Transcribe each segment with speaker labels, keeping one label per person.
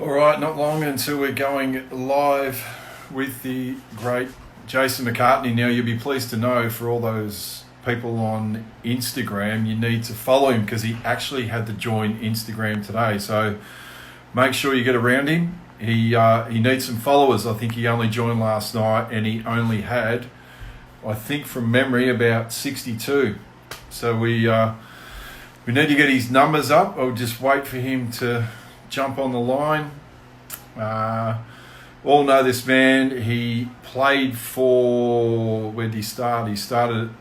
Speaker 1: All right, not long until we're going live with the great Jason McCartney. Now, you'll be pleased to know for all those people on Instagram, you need to follow him because he actually had to join Instagram today. So make sure you get around him. He needs some followers. I think he only joined last night and he only had, I think from memory, about 62. So we need to get his numbers up. I'll just wait for him to jump on the line. All know this man. He played for, where did he start? He started at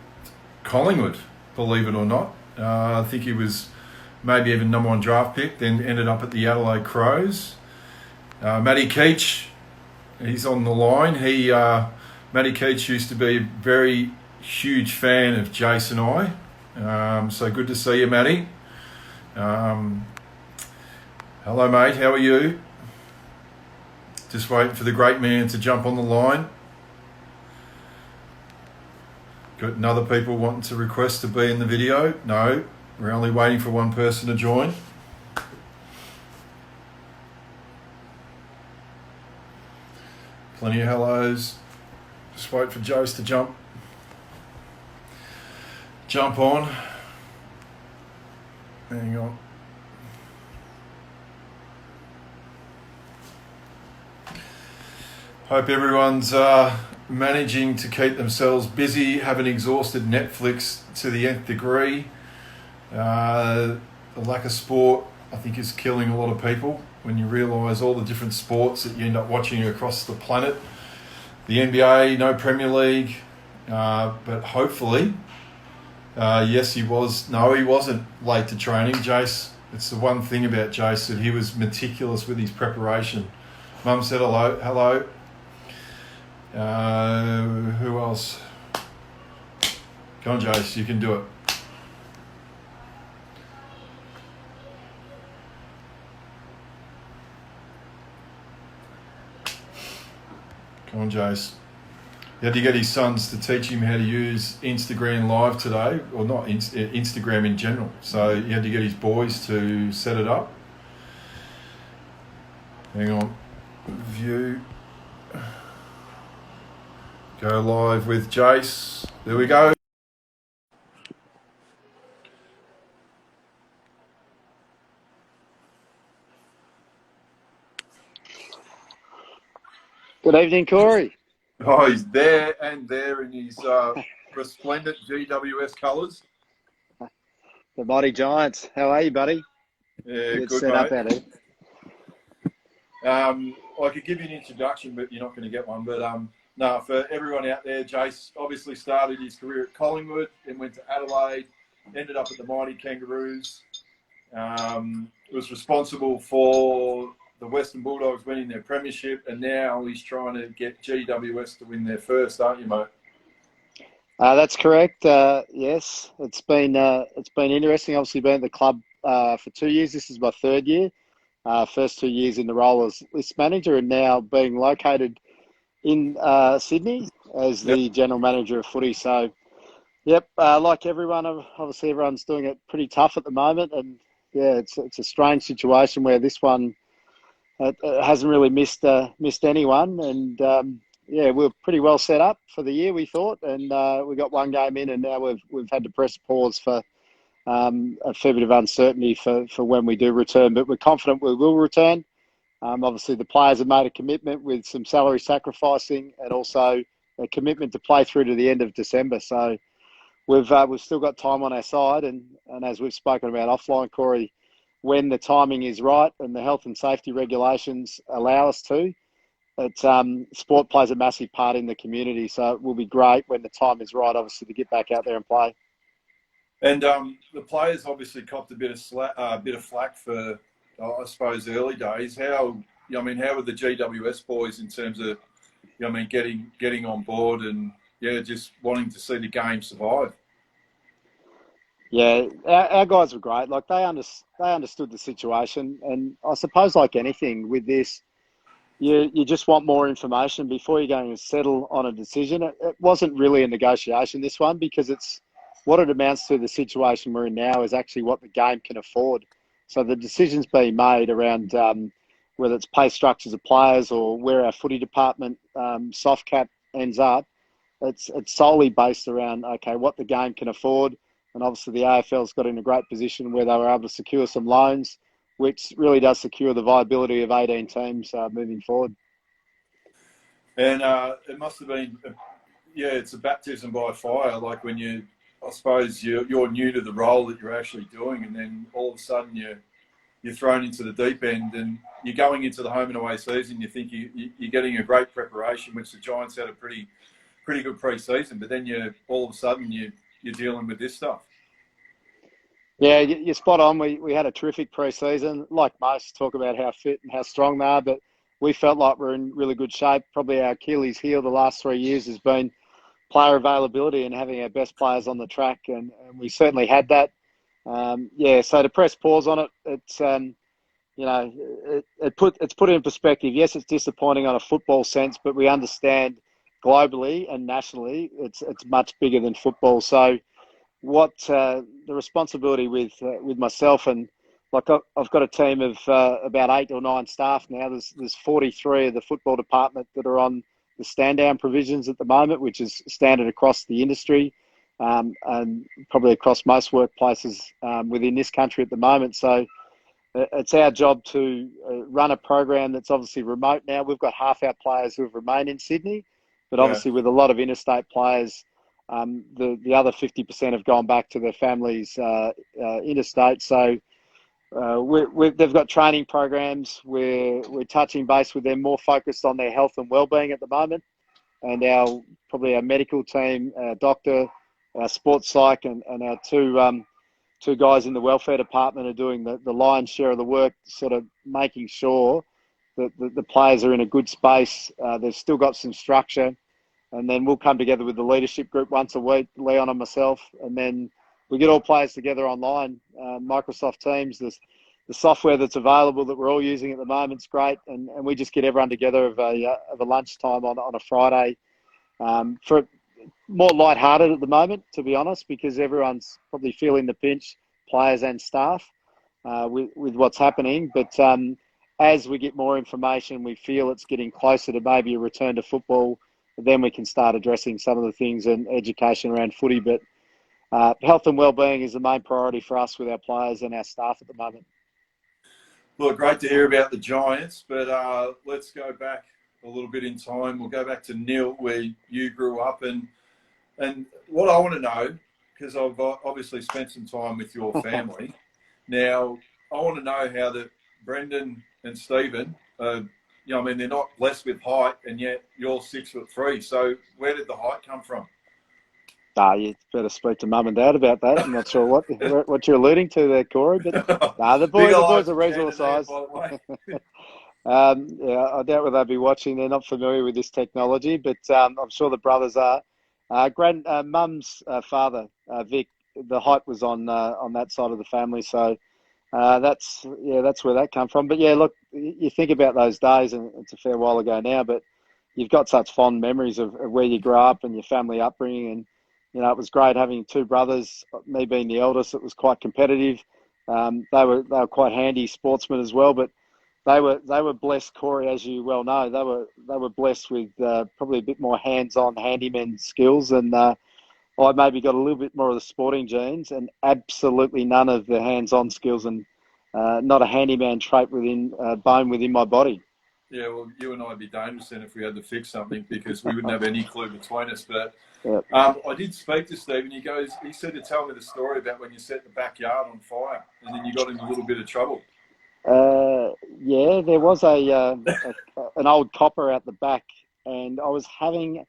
Speaker 1: Collingwood, believe it or not. I think he was maybe even number one draft pick, then ended up at the Adelaide Crows. Matty Keach, he's on the line. Matty Keach used to be a very huge fan of Jace and I. So good to see you, Matty. Hello, mate. How are you? Just waiting for the great man to jump on the line. Got other people wanting to request to be in the video? No, we're only waiting for one person to join. Plenty of hellos. Just wait for Jost to jump on. Hang on. Hope everyone's managing to keep themselves busy, haven't exhausted Netflix to the nth degree. The lack of sport, I think, is killing a lot of people when you realise all the different sports that you end up watching across the planet. The NBA, no Premier League, but hopefully, yes, he was. No, he wasn't late to training, Jace. It's the one thing about Jace, that he was meticulous with his preparation. Mum said hello. Who else? Come on, Jace, you can do it. Come on, Jace. He had to get his sons to teach him how to use Instagram Live today, or not Instagram in general. So he had to get his boys to set it up. Hang on. View. Go live with Jace. There we go.
Speaker 2: Good evening, Corey.
Speaker 1: Oh, he's there and there in his resplendent GWS colours.
Speaker 2: The Mighty Giants. How are you, buddy?
Speaker 1: Yeah,
Speaker 2: Get
Speaker 1: good,
Speaker 2: set
Speaker 1: mate.
Speaker 2: up out here.
Speaker 1: I could give you an introduction, but you're not going to get one. But no, for everyone out there, Jace obviously started his career at Collingwood, then went to Adelaide, ended up at the Mighty Kangaroos. Was responsible for the Western Bulldogs winning their premiership, and now he's trying to get GWS to win their first, aren't you, mate?
Speaker 2: That's correct. Yes, it's been interesting. Obviously, been at the club for 2 years. This is my third year. First 2 years in the role as list manager, and now being located in Sydney as the general manager of footy. So, yep, like everyone, obviously everyone's doing it pretty tough at the moment, and yeah, it's a strange situation where this one it hasn't really missed anyone, and yeah, we're pretty well set up for the year, we thought, and we got one game in, and now we've had to press pause for a fair bit of uncertainty for when we do return, but we're confident we will return. Obviously, the players have made a commitment with some salary sacrificing, and also a commitment to play through to the end of December. So we've still got time on our side, and as we've spoken about offline, Corey, when the timing is right and the health and safety regulations allow us to, sport plays a massive part in the community. So it will be great when the time is right, obviously, to get back out there and play.
Speaker 1: And the players obviously copped a bit of flack for, I suppose, early days. How were the GWS boys in terms of, getting on board and just wanting to see the game survive?
Speaker 2: Yeah, our guys were great. Like they understood the situation, and I suppose like anything with this, you just want more information before you're going to settle on a decision. It wasn't really a negotiation, this one, because it's what it amounts to. The situation we're in now is actually what the game can afford. So the decision's being made around whether it's pay structures of players or where our footy department soft cap ends up, it's solely based around, okay, what the game can afford. And obviously the AFL's got in a great position where they were able to secure some loans, which really does secure the viability of 18 teams moving forward.
Speaker 1: And it must have been, yeah, it's a baptism by fire. Like when I suppose you're new to the role that you're actually doing, and then all of a sudden you're thrown into the deep end, and you're going into the home and away season. You think you're getting a great preparation, which the Giants had a pretty good pre-season, but then all of a sudden you're dealing with this stuff.
Speaker 2: Yeah, you're spot on. We had a terrific pre-season. Like most, talk about how fit and how strong they are, but we felt like we're in really good shape. Probably our Achilles heel the last 3 years has been player availability and having our best players on the track, and we certainly had that. So to press pause on it, it's it's put it in perspective. Yes, it's disappointing on a football sense, but we understand globally and nationally it's much bigger than football. So what the responsibility with myself, and like I've got a team of about 8 or 9 staff now. There's 43 of the football department that are on the stand down provisions at the moment, which is standard across the industry, and probably across most workplaces within this country at the moment. So it's our job to run a program that's obviously remote now. We've got half our players who have remained in Sydney, but obviously with a lot of interstate players, the other 50% have gone back to their families interstate. So they've got training programs where we're touching base with them, more focused on their health and well-being at the moment. And our medical team, our doctor, our sports psych, and our two guys in the welfare department are doing the lion's share of the work, sort of making sure that the players are in a good space. They've still got some structure. And then we'll come together with the leadership group once a week, Leon and myself, and then we get all players together online. Microsoft Teams, the software that's available that we're all using at the moment is great, and we just get everyone together of a lunchtime on a Friday for more lighthearted at the moment, to be honest, because everyone's probably feeling the pinch, players and staff, with what's happening. But as we get more information, we feel it's getting closer to maybe a return to football, then we can start addressing some of the things and education around footy. But health and well-being is the main priority for us with our players and our staff at the moment.
Speaker 1: Look, great to hear about the Giants, but let's go back a little bit in time. We'll go back to Neil, where you grew up, and what I want to know, because I've obviously spent some time with your family. Now, I want to know how that Brendan and Stephen, they're not blessed with height, and yet you're 6'3". So where did the height come from?
Speaker 2: You better speak to Mum and Dad about that. I'm not sure what you're alluding to there, Corey. But the boys are reasonable size. I doubt whether they'll be watching. They're not familiar with this technology, but I'm sure the brothers are. Mum's father, Vic, the height was on that side of the family, so that's where that come from. But yeah, look, you think about those days, and it's a fair while ago now, but you've got such fond memories of where you grew up and your family upbringing, and it was great having 2 brothers. Me being the eldest, it was quite competitive. They were quite handy sportsmen as well, but they were blessed, Corey, as you well know. They were blessed with probably a bit more hands-on handyman skills, and I maybe got a little bit more of the sporting genes, and absolutely none of the hands-on skills, and not a handyman trait bone within my body.
Speaker 1: Yeah, well, you and I'd be dangerous then if we had to fix something, because we wouldn't have any clue between us. But
Speaker 2: yep.
Speaker 1: I did speak to Stephen. He said to tell me the story about when you set the backyard on fire, and then you got in a little bit of trouble.
Speaker 2: There was an old copper out the back, and I was having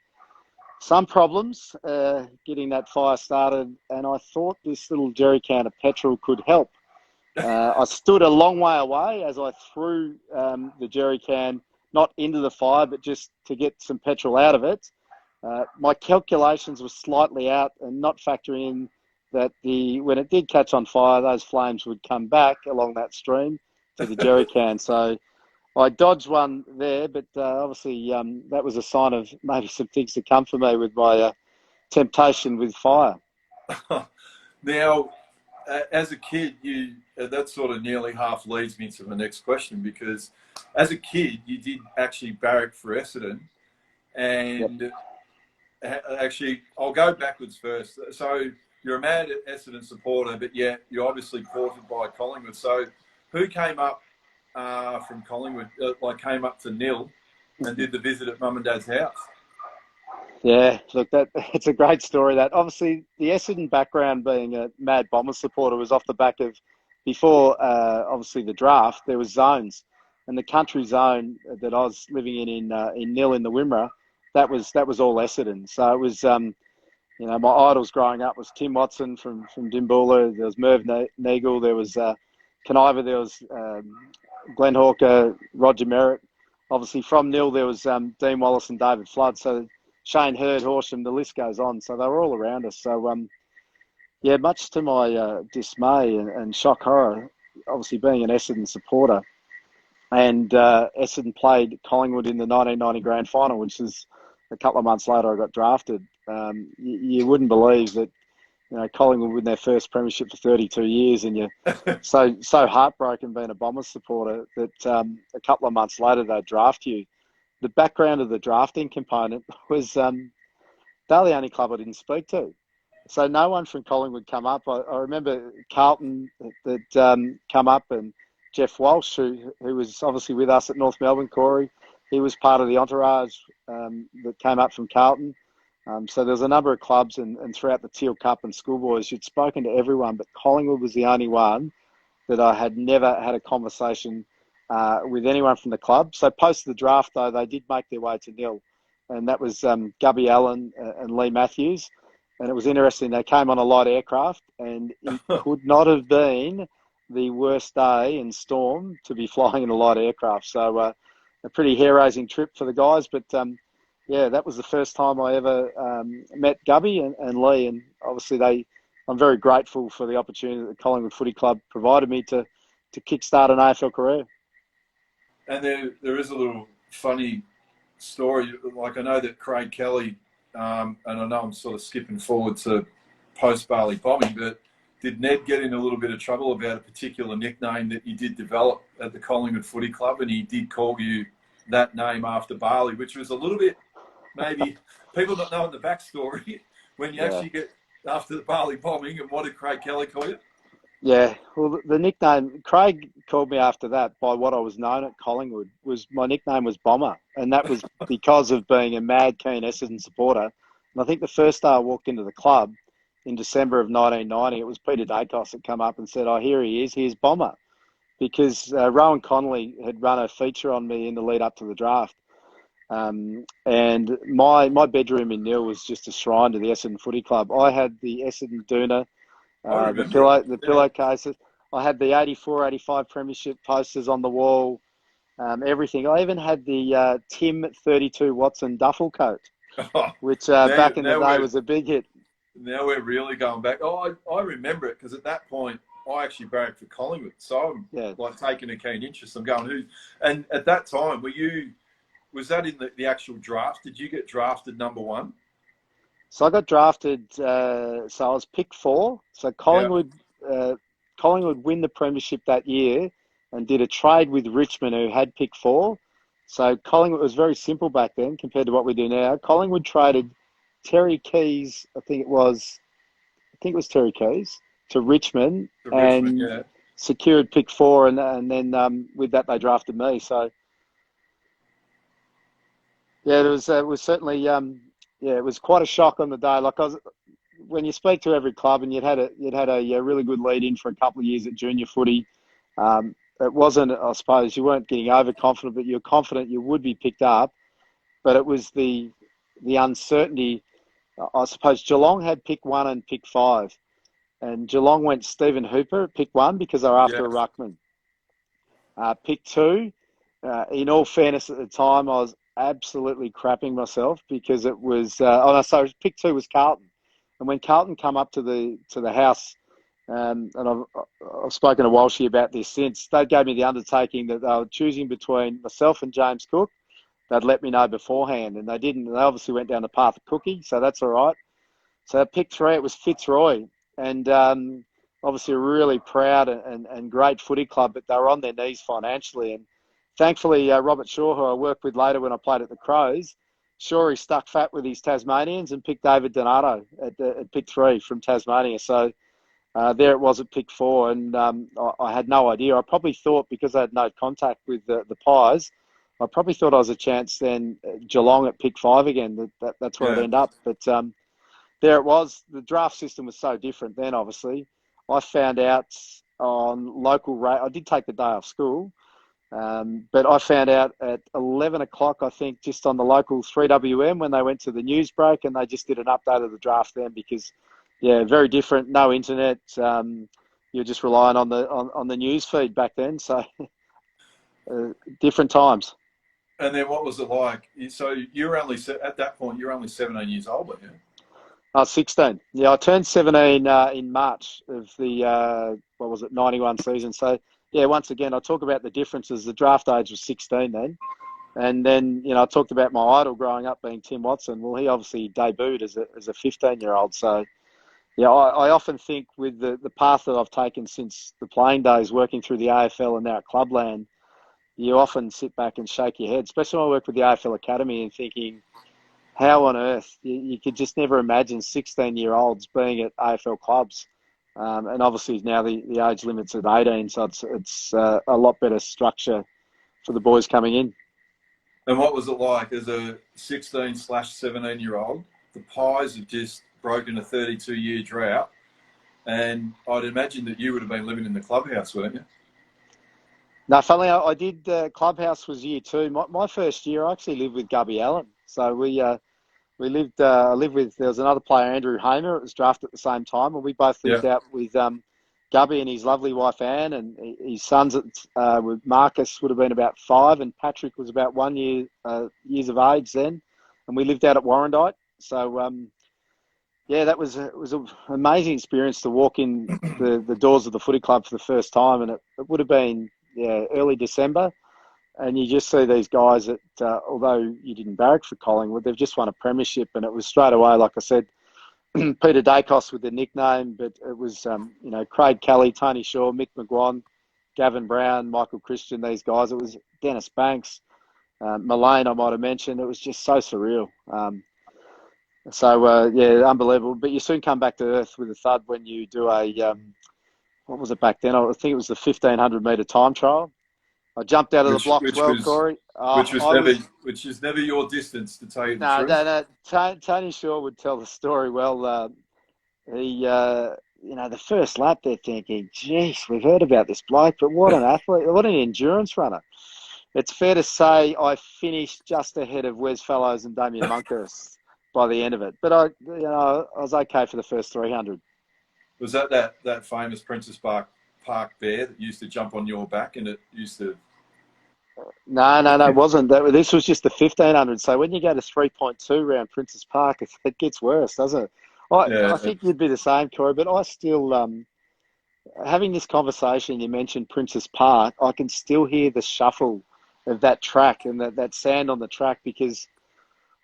Speaker 2: some problems getting that fire started, and I thought this little jerry can of petrol could help. I stood a long way away as I threw the jerry can, not into the fire, but just to get some petrol out of it. My calculations were slightly out, and not factoring in that when it did catch on fire, those flames would come back along that stream to the jerry can. So I dodged one there, but obviously that was a sign of maybe some things to come for me with my temptation with fire.
Speaker 1: Now, as a kid, that sort of nearly half leads me to my next question, because as a kid, you did actually barrack for Essendon,
Speaker 2: Yep.
Speaker 1: and actually, I'll go backwards first. So you're a mad Essendon supporter, but yet you're obviously courted by Collingwood. So who came up from Collingwood, came up to Nil and did the visit at Mum and Dad's house?
Speaker 2: Yeah, look, it's a great story. That obviously the Essendon background, being a mad Bombers supporter, was off the back of before obviously the draft. There was zones, and the country zone that I was living in Nil in the Wimmera, that was all Essendon. So it was my idols growing up was Tim Watson from Dimboola. There was Merv Neagle. There was Conniver. There was Glenn Hawker, Roger Merritt. Obviously from Nil there was Dean Wallace and David Flood. So Shane Hurd, Horsham, the list goes on. So they were all around us. So, much to my dismay and shock horror, obviously being an Essendon supporter, and Essendon played Collingwood in the 1990 grand final, which is a couple of months later I got drafted. You wouldn't believe that, Collingwood win their first premiership for 32 years, and you're so heartbroken being a Bombers supporter that a couple of months later they draft you. The background of the drafting component was they're the only club I didn't speak to. So no one from Collingwood come up. I remember Carlton that come up, and Jeff Walsh, who was obviously with us at North Melbourne, Corey, he was part of the entourage that came up from Carlton. So there was a number of clubs, and throughout the Teal Cup and schoolboys, you'd spoken to everyone, but Collingwood was the only one that I had never had a conversation with anyone from the club. So post the draft, though, they did make their way to Nil, and that was Gubby Allen and Lee Matthews. And it was interesting, they came on a light aircraft, and it could not have been the worst day in storm to be flying in a light aircraft. So a pretty hair-raising trip for the guys, but that was the first time I ever met Gubby and Lee, and obviously I'm very grateful for the opportunity that the Collingwood Footy Club provided me to kickstart an AFL career.
Speaker 1: And there is a little funny story. Like, I know that Craig Kelly, and I know I'm sort of skipping forward to post-Barley bombing, but did Ned get in a little bit of trouble about a particular nickname that you did develop at the Collingwood Footy Club, and he did call you that name after Barley, which was a little bit, maybe people not knowing the backstory when you actually get after the Barley bombing, and what did Craig Kelly call you?
Speaker 2: Yeah, well, the nickname, Craig called me after that by what I was known at Collingwood, my nickname was Bomber, and that was because of being a mad keen Essendon supporter. And I think the first day I walked into the club in December of 1990, it was Peter Dacos that come up and said, "Oh, here he is, here's Bomber," because Rowan Connolly had run a feature on me in the lead up to the draft. And my bedroom in Nil was just a shrine to the Essendon Footy Club. I had the Essendon Doona, the pillowcases. I had the 84, 85 premiership posters on the wall, everything. I even had the Tim 32 Watson duffel coat, which back in the day was a big hit.
Speaker 1: Now we're really going back. Oh, I remember it, because at that point I actually barracked for Collingwood, so I'm like taking a keen interest. I'm going, who? And at that time, was that in the actual draft? Did you get drafted number one?
Speaker 2: So I got drafted. So I was pick 4. So Collingwood win the premiership that year, and did a trade with Richmond, who had pick 4. So Collingwood was very simple back then compared to what we do now. Collingwood traded Terry Keys, I think it was Terry Keys, to Richmond, secured pick 4, and then with that they drafted me. So it was certainly it was quite a shock on the day. Like, when you speak to every club, and you'd had a really good lead in for a couple of years at junior footy. It wasn't, I suppose, you weren't getting overconfident, but you're confident you would be picked up. But it was the uncertainty. I suppose Geelong had pick 1 and pick 5, and Geelong went Stephen Hooper at pick 1 because they were after a ruckman. Pick 2, in all fairness, at the time I was absolutely crapping myself, because it was pick 2 was Carlton, and when Carlton come up to the house, and I've spoken to Walshy about this since, they gave me the undertaking that they were choosing between myself and James Cook. They'd let me know beforehand, and they didn't. They obviously went down the path of Cookie, so that's all right. So pick 3, it was Fitzroy, and obviously a really proud and great footy club, but they were on their knees financially. And thankfully, Robert Shaw, who I worked with later when I played at the Crows, sure, he stuck fat with his Tasmanians and picked David Donato at pick 3 from Tasmania. So there it was at pick 4, and I had no idea. I probably thought, because I had no contact with the Pies, I probably thought I was a chance then Geelong at pick 5 again. That's where it ended up. But there it was. The draft system was so different then, obviously. I found out on local I did take the day off school, but I found out at 11 o'clock, I think, just on the local 3WM when they went to the news break, and they just did an update of the draft then because, yeah, very different. No internet. You're just relying on the news feed back then. So different times.
Speaker 1: And then what was it like? So you were only, at that point, you were only 17 years old, weren't you?
Speaker 2: I was 16. Yeah, I turned 17 in March of the, 91 season. So, yeah, once again, I talk about the differences. The draft age was 16 then. And then, I talked about my idol growing up being Tim Watson. Well, he obviously debuted as a 15-year-old. So, yeah, I often think with the path that I've taken since the playing days, working through the AFL and now at Clubland, you often sit back and shake your head, especially when I work with the AFL Academy and thinking, how on earth? You could just never imagine 16-year-olds being at AFL clubs. And obviously now the age limit's at 18, so it's a lot better structure for the boys coming in.
Speaker 1: And what was it like as a 16/17-year-old? The Pies have just broken a 32-year drought, and I'd imagine that you would have been living in the clubhouse, weren't you?
Speaker 2: No, funnily, I did. Clubhouse was year 2. My first year, I actually lived with Gubby Allen. So we lived. I lived with. There was another player, Andrew Hamer. It was drafted at the same time, and we both lived out with Gubby and his lovely wife Anne, and his sons. With Marcus would have been about 5, and Patrick was about 1 year years of age then, and we lived out at Warrandyte. So yeah, it was an amazing experience to walk in the doors of the footy club for the first time, and it would have been early December. And you just see these guys that, although you didn't barrack for Collingwood, they've just won a premiership, and it was straight away, like I said, Peter Dacos with the nickname, but it was, Craig Kelly, Tony Shaw, Mick McGuan, Gavin Brown, Michael Christian, these guys. It was Dennis Banks, Mullane, I might have mentioned. It was just so surreal. Unbelievable. But you soon come back to earth with a thud when you do what was it back then? I think it was the 1,500-metre time trial. I jumped out of the blocks Corey.
Speaker 1: Which is never your distance, to tell you the truth.
Speaker 2: No. Tony Shaw would tell the story well. The first lap, they're thinking, geez, we've heard about this bloke, but what an athlete, what an endurance runner. It's fair to say I finished just ahead of Wes Fellows and Damien Munkhurst by the end of it. But I was okay for the first 300.
Speaker 1: Was that famous Princess Park bear that used to jump on your back, and it used to...
Speaker 2: No, it wasn't. This was just the 1,500. So when you go to 3.2 around Princess Park, it gets worse, doesn't it? I think you'd be the same, Corey, but I still, having this conversation, you mentioned Princess Park, I can still hear the shuffle of that track and that sand on the track, because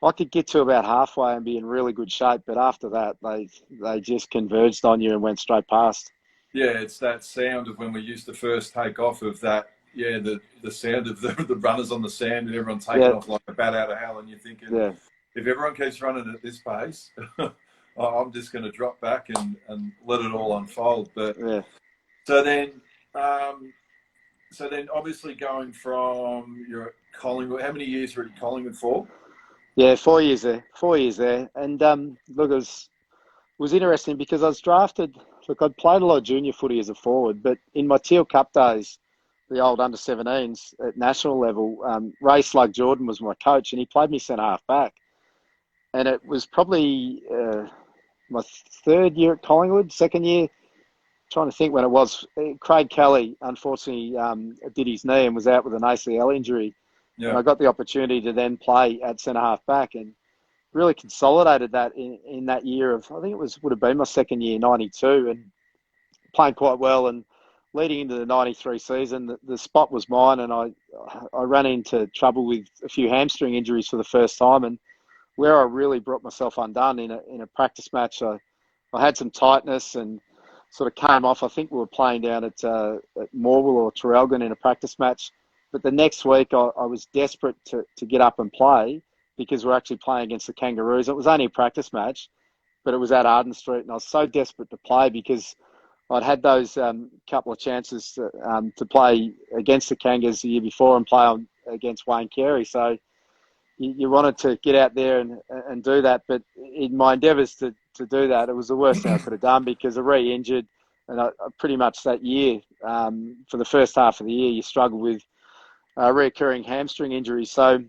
Speaker 2: I could get to about halfway and be in really good shape, but after that, they just converged on you and went straight past.
Speaker 1: Yeah, it's that sound of when we used to first take off of that. Yeah, the sound of the runners on the sand and everyone taking off like a bat out of hell, and you're thinking, if everyone keeps running at this pace, I'm just going to drop back and let it all unfold. But so then obviously going from your Collingwood, how many years were you at Collingwood for?
Speaker 2: Yeah, 4 years there. 4 years there. And look, it was interesting because I was drafted. Look, I'd played a lot of junior footy as a forward, but in my Teal Cup days, the old under-17s at national level, Ray Slug Jordan was my coach, and he played me centre-half back. And it was probably my third year at Collingwood, second year, trying to think when it was. Craig Kelly, unfortunately, did his knee and was out with an ACL injury. Yeah. And I got the opportunity to then play at centre-half back and really consolidated that in that year of, I think would have been my second year, 92, and playing quite well. And leading into the 93 season, the spot was mine, and I ran into trouble with a few hamstring injuries for the first time, and where I really brought myself undone in a practice match, I had some tightness, and sort of came off. I think we were playing down at Morwell or Traralgon in a practice match. But the next week, I was desperate to get up and play because we're actually playing against the Kangaroos. It was only a practice match, but it was at Arden Street, and I was so desperate to play because I'd had those couple of chances to play against the Kangas the year before and play against Wayne Carey. So you wanted to get out there and do that. But in my endeavours to do that, it was the worst thing I could have done because I re-injured. And I pretty much that year, for the first half of the year, you struggled with recurring hamstring injuries. So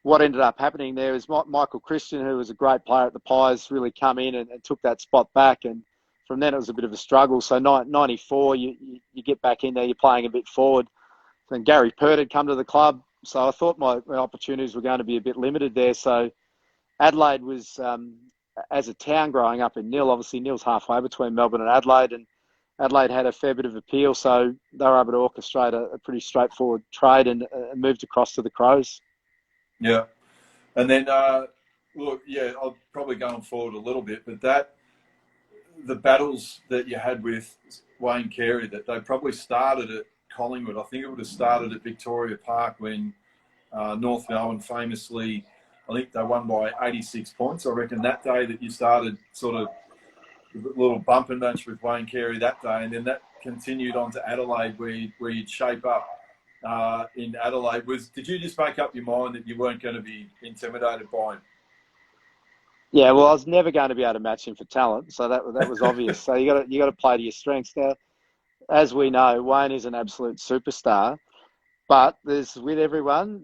Speaker 2: what ended up happening there is Michael Christian, who was a great player at the Pies, really come in and took that spot back. And from then it was a bit of a struggle. So 94, you get back in there, you're playing a bit forward. Then Gary Pert had come to the club. So I thought my opportunities were going to be a bit limited there. So Adelaide was, as a town growing up in Nil, obviously Nil's halfway between Melbourne and Adelaide, and Adelaide had a fair bit of appeal. So they were able to orchestrate a pretty straightforward trade and moved across to the Crows.
Speaker 1: Yeah. And then, look, yeah, I'll probably going forward a little bit, but the battles that you had with Wayne Carey, that they probably started at Collingwood. I think it would have started at Victoria Park when North Melbourne famously, I think they won by 86 points. I reckon that day that you started sort of a little bump and match with Wayne Carey that day, and then that continued on to Adelaide where you'd shape up in Adelaide. Did you just make up your mind that you weren't going to be intimidated by him?
Speaker 2: Yeah, well, I was never going to be able to match him for talent, so that was obvious. So you got to play to your strengths. Now, as we know, Wayne is an absolute superstar, but everyone's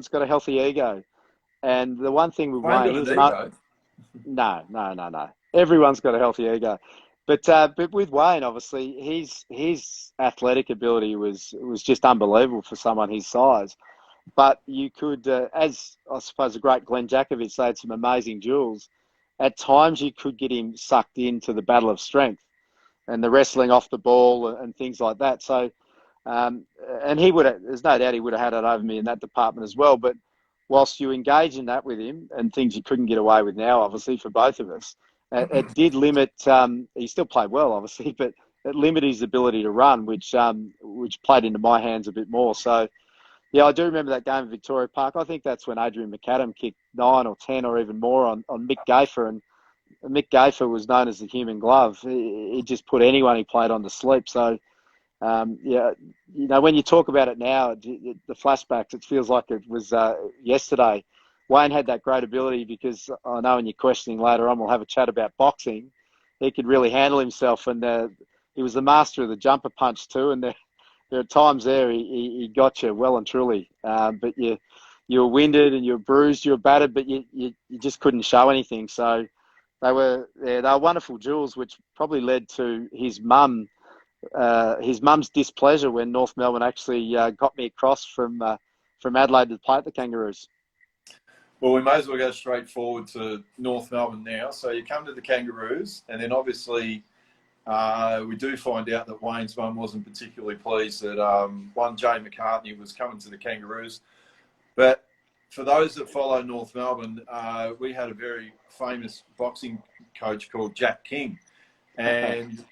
Speaker 2: got a healthy ego, and the one thing with Wayne, he was no. Everyone's got a healthy ego, but with Wayne, obviously, his athletic ability was just unbelievable for someone his size. But you could, as I suppose the great Glenn Jakovich, they had some amazing duels. At times, you could get him sucked into the battle of strength and the wrestling off the ball and things like that. So, and there's no doubt he would have had it over me in that department as well. But whilst you engage in that with him and things you couldn't get away with now, obviously, for both of us, it did limit, he still played well, obviously, but it limited his ability to run, which played into my hands a bit more. So, yeah, I do remember that game at Victoria Park. I think that's when Adrian McCadam kicked 9 or 10 or even more on Mick Gafer. And Mick Gafer was known as the human glove. He just put anyone he played on to sleep. So, yeah, when you talk about it now, the flashbacks, it feels like it was yesterday. Wayne had that great ability because I know in your questioning later on, we'll have a chat about boxing. He could really handle himself, and he was the master of the jumper punch too. And there are times there he got you well and truly, but you were winded and you were bruised, you were battered, but you just couldn't show anything. So they were wonderful duels, which probably led to his mum's displeasure when North Melbourne actually got me across from Adelaide to play at the Kangaroos.
Speaker 1: Well, we may as well go straight forward to North Melbourne now. So you come to the Kangaroos, and then obviously we do find out that Wayne's mum wasn't particularly pleased that one Jay McCartney was coming to the Kangaroos. But for those that follow North Melbourne, we had a very famous boxing coach called Jack King. And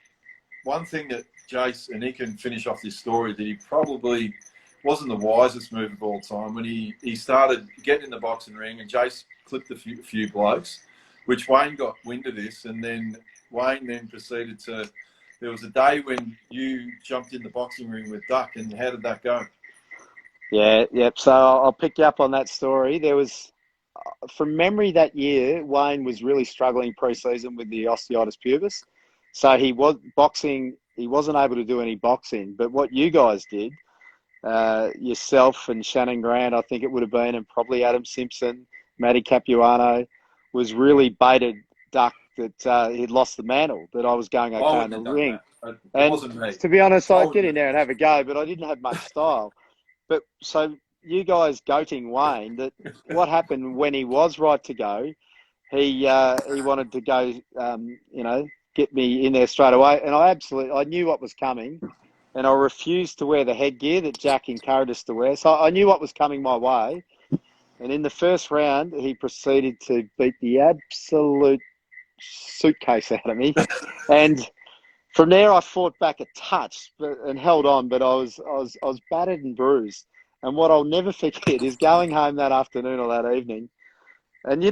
Speaker 1: one thing that Jace, and he can finish off this story, that he probably wasn't the wisest move of all time when he started getting in the boxing ring, and Jace clipped a few blokes, which Wayne got wind of this, and then Wayne then proceeded to, there was a day when you jumped in the boxing ring with Duck, and how did that go?
Speaker 2: Yeah, yep. So I'll pick you up on that story. There was, from memory that year, Wayne was really struggling pre-season with the osteitis pubis. So he wasn't able to do any boxing. But what you guys did, yourself and Shannon Grant, I think it would have been, and probably Adam Simpson, Matty Capuano, was really baited Duck that he'd lost the mantle, that I was going okay in the ring.
Speaker 1: It
Speaker 2: wasn't me. To be honest, I'd get in there and have a go, but I didn't have much style. But so you guys goating Wayne, that what happened when he was right to go, he wanted to go, get me in there straight away. And I knew what was coming, and I refused to wear the headgear that Jack encouraged us to wear. So I knew what was coming my way. And in the first round, he proceeded to beat the absolute suitcase out of me. And From there, I fought back a touch and held on, but I was battered and bruised. And what I'll never forget is going home that afternoon or that evening. And,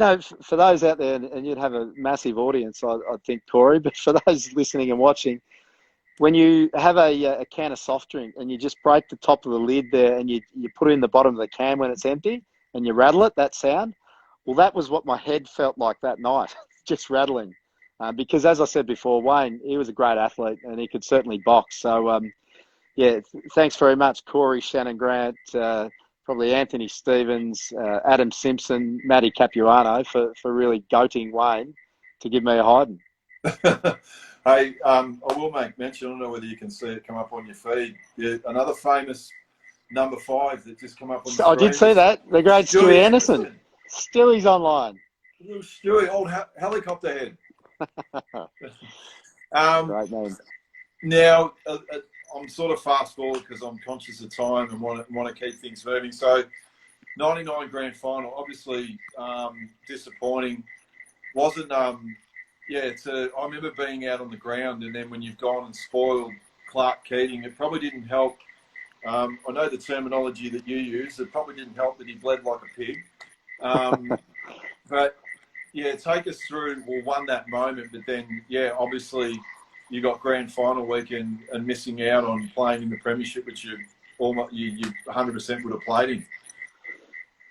Speaker 2: for those out there, and you'd have a massive audience, I think, Corey, but for those listening and watching, when you have a can of soft drink and you just break the top of the lid there and you put it in the bottom of the can when it's empty and you rattle it, that sound, well, that was what my head felt like that night, just rattling. Because as I said before, Wayne, he was a great athlete and he could certainly box. So, thanks very much, Corey, Shannon Grant, probably Anthony Stevens, Adam Simpson, Matty Capuano for really goating Wayne to give me a hiding.
Speaker 1: Hey, I will make mention, I don't know whether you can see it come up on your feed. Yeah, another famous number 5 that just come up on the screen.
Speaker 2: I did see that. The great Stewie Anderson. Stewie's online.
Speaker 1: Little Stewie, old helicopter head.
Speaker 2: Great name.
Speaker 1: Now, I'm sort of fast forward because I'm conscious of time and want to keep things moving. So, 99 grand final, obviously disappointing. Wasn't I remember being out on the ground, and then when you've gone and spoiled Clark Keating, it probably didn't help. I know the terminology that you use. It probably didn't help that he bled like a pig. But yeah, take us through. Well, won that moment, but then obviously you got grand final week and missing out on playing in the premiership, which you 100% would have played in.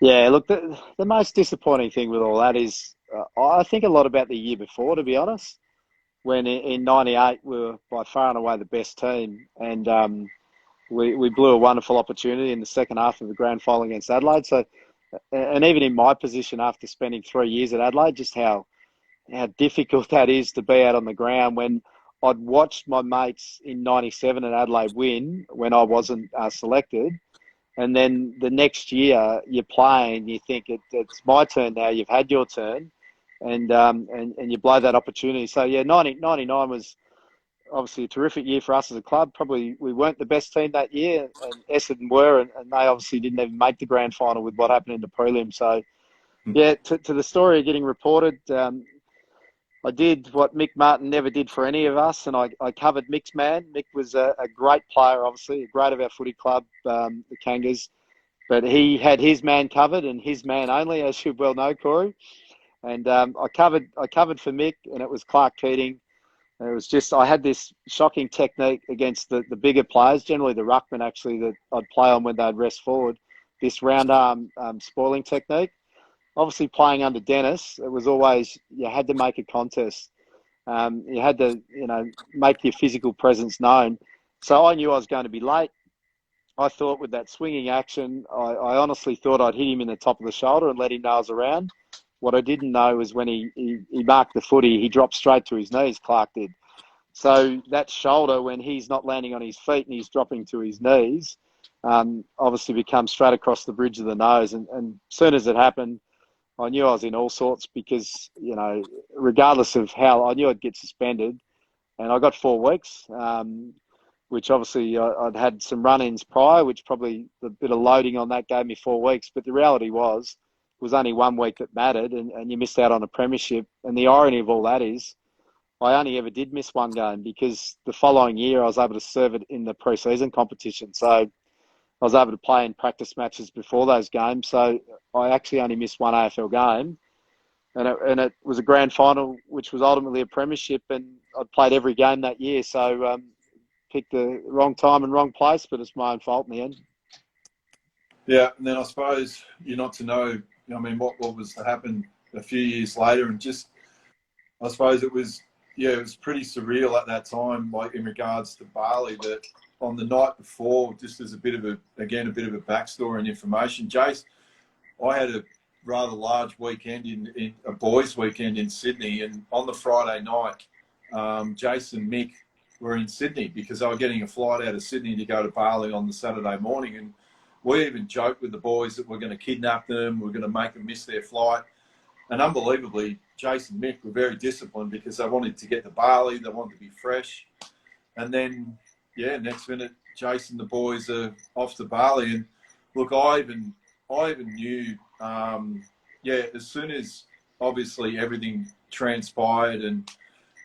Speaker 2: Yeah, look, the most disappointing thing with all that is I think a lot about the year before, to be honest, when in 98 we were by far and away the best team, and we blew a wonderful opportunity in the second half of the grand final against Adelaide. So, and even in my position after spending 3 years at Adelaide, just how difficult that is to be out on the ground when I'd watched my mates in 97 at Adelaide win when I wasn't selected. And then the next year you're playing, you think it's my turn now, you've had your turn, and you blow that opportunity. So, 99 was obviously a terrific year for us as a club. Probably we weren't the best team that year, and Essendon were, and they obviously didn't even make the grand final with what happened in the prelim. So, to the story getting reported, I did what Mick Martin never did for any of us, and I covered Mick's man. Mick was a great player, obviously, a great of our footy club, the Kangas. But he had his man covered and his man only, as you well know, Corey. And I covered for Mick, and it was Clark Keating. And it was just, I had this shocking technique against the bigger players, generally the ruckman actually, that I'd play on when they'd rest forward, this round arm spoiling technique. Obviously, playing under Dennis, it was always, you had to make a contest. You had to, make your physical presence known. So I knew I was going to be late. I thought with that swinging action, I honestly thought I'd hit him in the top of the shoulder and let him know I was around. What I didn't know was when he marked the footy, he dropped straight to his knees, Clark did. So that shoulder, when he's not landing on his feet and he's dropping to his knees, obviously becomes straight across the bridge of the nose. And as soon as it happened, I knew I was in all sorts because, regardless of how, I knew I'd get suspended. And I got 4 weeks, which obviously I'd had some run-ins prior, which probably the bit of loading on that gave me 4 weeks. But the reality was only 1 week that mattered, and you missed out on a premiership. And the irony of all that is I only ever did miss one game because the following year I was able to serve it in the pre-season competition. So I was able to play in practice matches before those games. So I actually only missed one AFL game. And it was a grand final, which was ultimately a premiership. And I'd played every game that year. So picked the wrong time and wrong place, but it's my own fault in the end.
Speaker 1: Yeah, and then I suppose you're not to know, what was to happen a few years later. And just, I suppose it was pretty surreal at that time, like in regards to Bali, that on the night before, just as a bit of a backstory and information, Jace, I had a rather large weekend in a boys' weekend in Sydney, and on the Friday night, Jace and Mick were in Sydney because they were getting a flight out of Sydney to go to Bali on the Saturday morning, and we even joked with the boys that we're going to kidnap them, we're going to make them miss their flight. And unbelievably, Jace and Mick were very disciplined because they wanted to get to Bali, they wanted to be fresh. And then, next minute, Jace and the boys are off to Bali. And look, I even knew, as soon as obviously everything transpired and,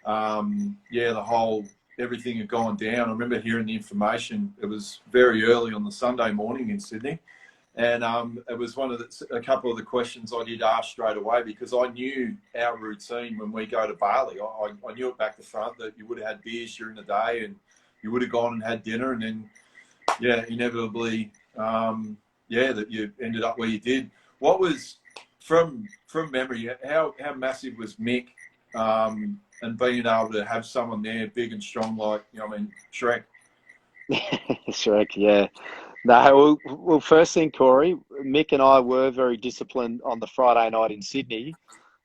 Speaker 1: the whole everything had gone down. I remember hearing the information. It was very early on the Sunday morning in Sydney. And it was a couple of the questions I did ask straight away, because I knew our routine when we go to Bali. I knew it back to front that you would have had beers during the day and you would have gone and had dinner, and then, inevitably, that you ended up where you did. What was, from memory, how massive was Mick, and being able to have someone there big and strong like, Shrek?
Speaker 2: Shrek, yeah. No, well, first thing, Corey, Mick and I were very disciplined on the Friday night in Sydney.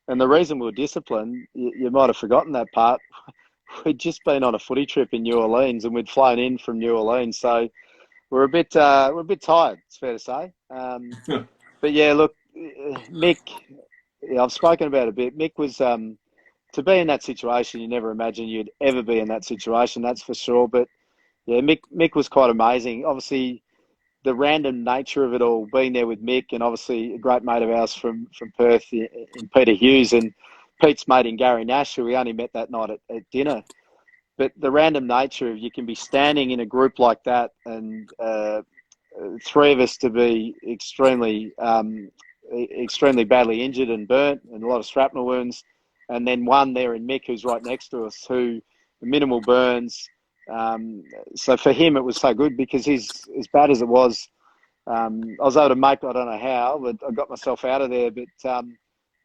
Speaker 2: And the reason we were disciplined, you might have forgotten that part, we'd just been on a footy trip in New Orleans, and we'd flown in from New Orleans. So we're a bit tired, it's fair to say. But yeah, look, Mick, I've spoken about it a bit. Mick was, to be in that situation, you never imagined you'd ever be in that situation, that's for sure. But yeah, Mick was quite amazing. Obviously, the random nature of it all, being there with Mick, and obviously a great mate of ours from Perth in Peter Hughes, and Pete's mate in Gary Nash, who we only met that night at dinner. But the random nature of, you can be standing in a group like that, and three of us to be extremely badly injured and burnt, and a lot of shrapnel wounds, and then one there in Mick, who's right next to us, who minimal burns. So for him, it was so good, because he's, as bad as it was, I was able to make, I don't know how, but I got myself out of there. But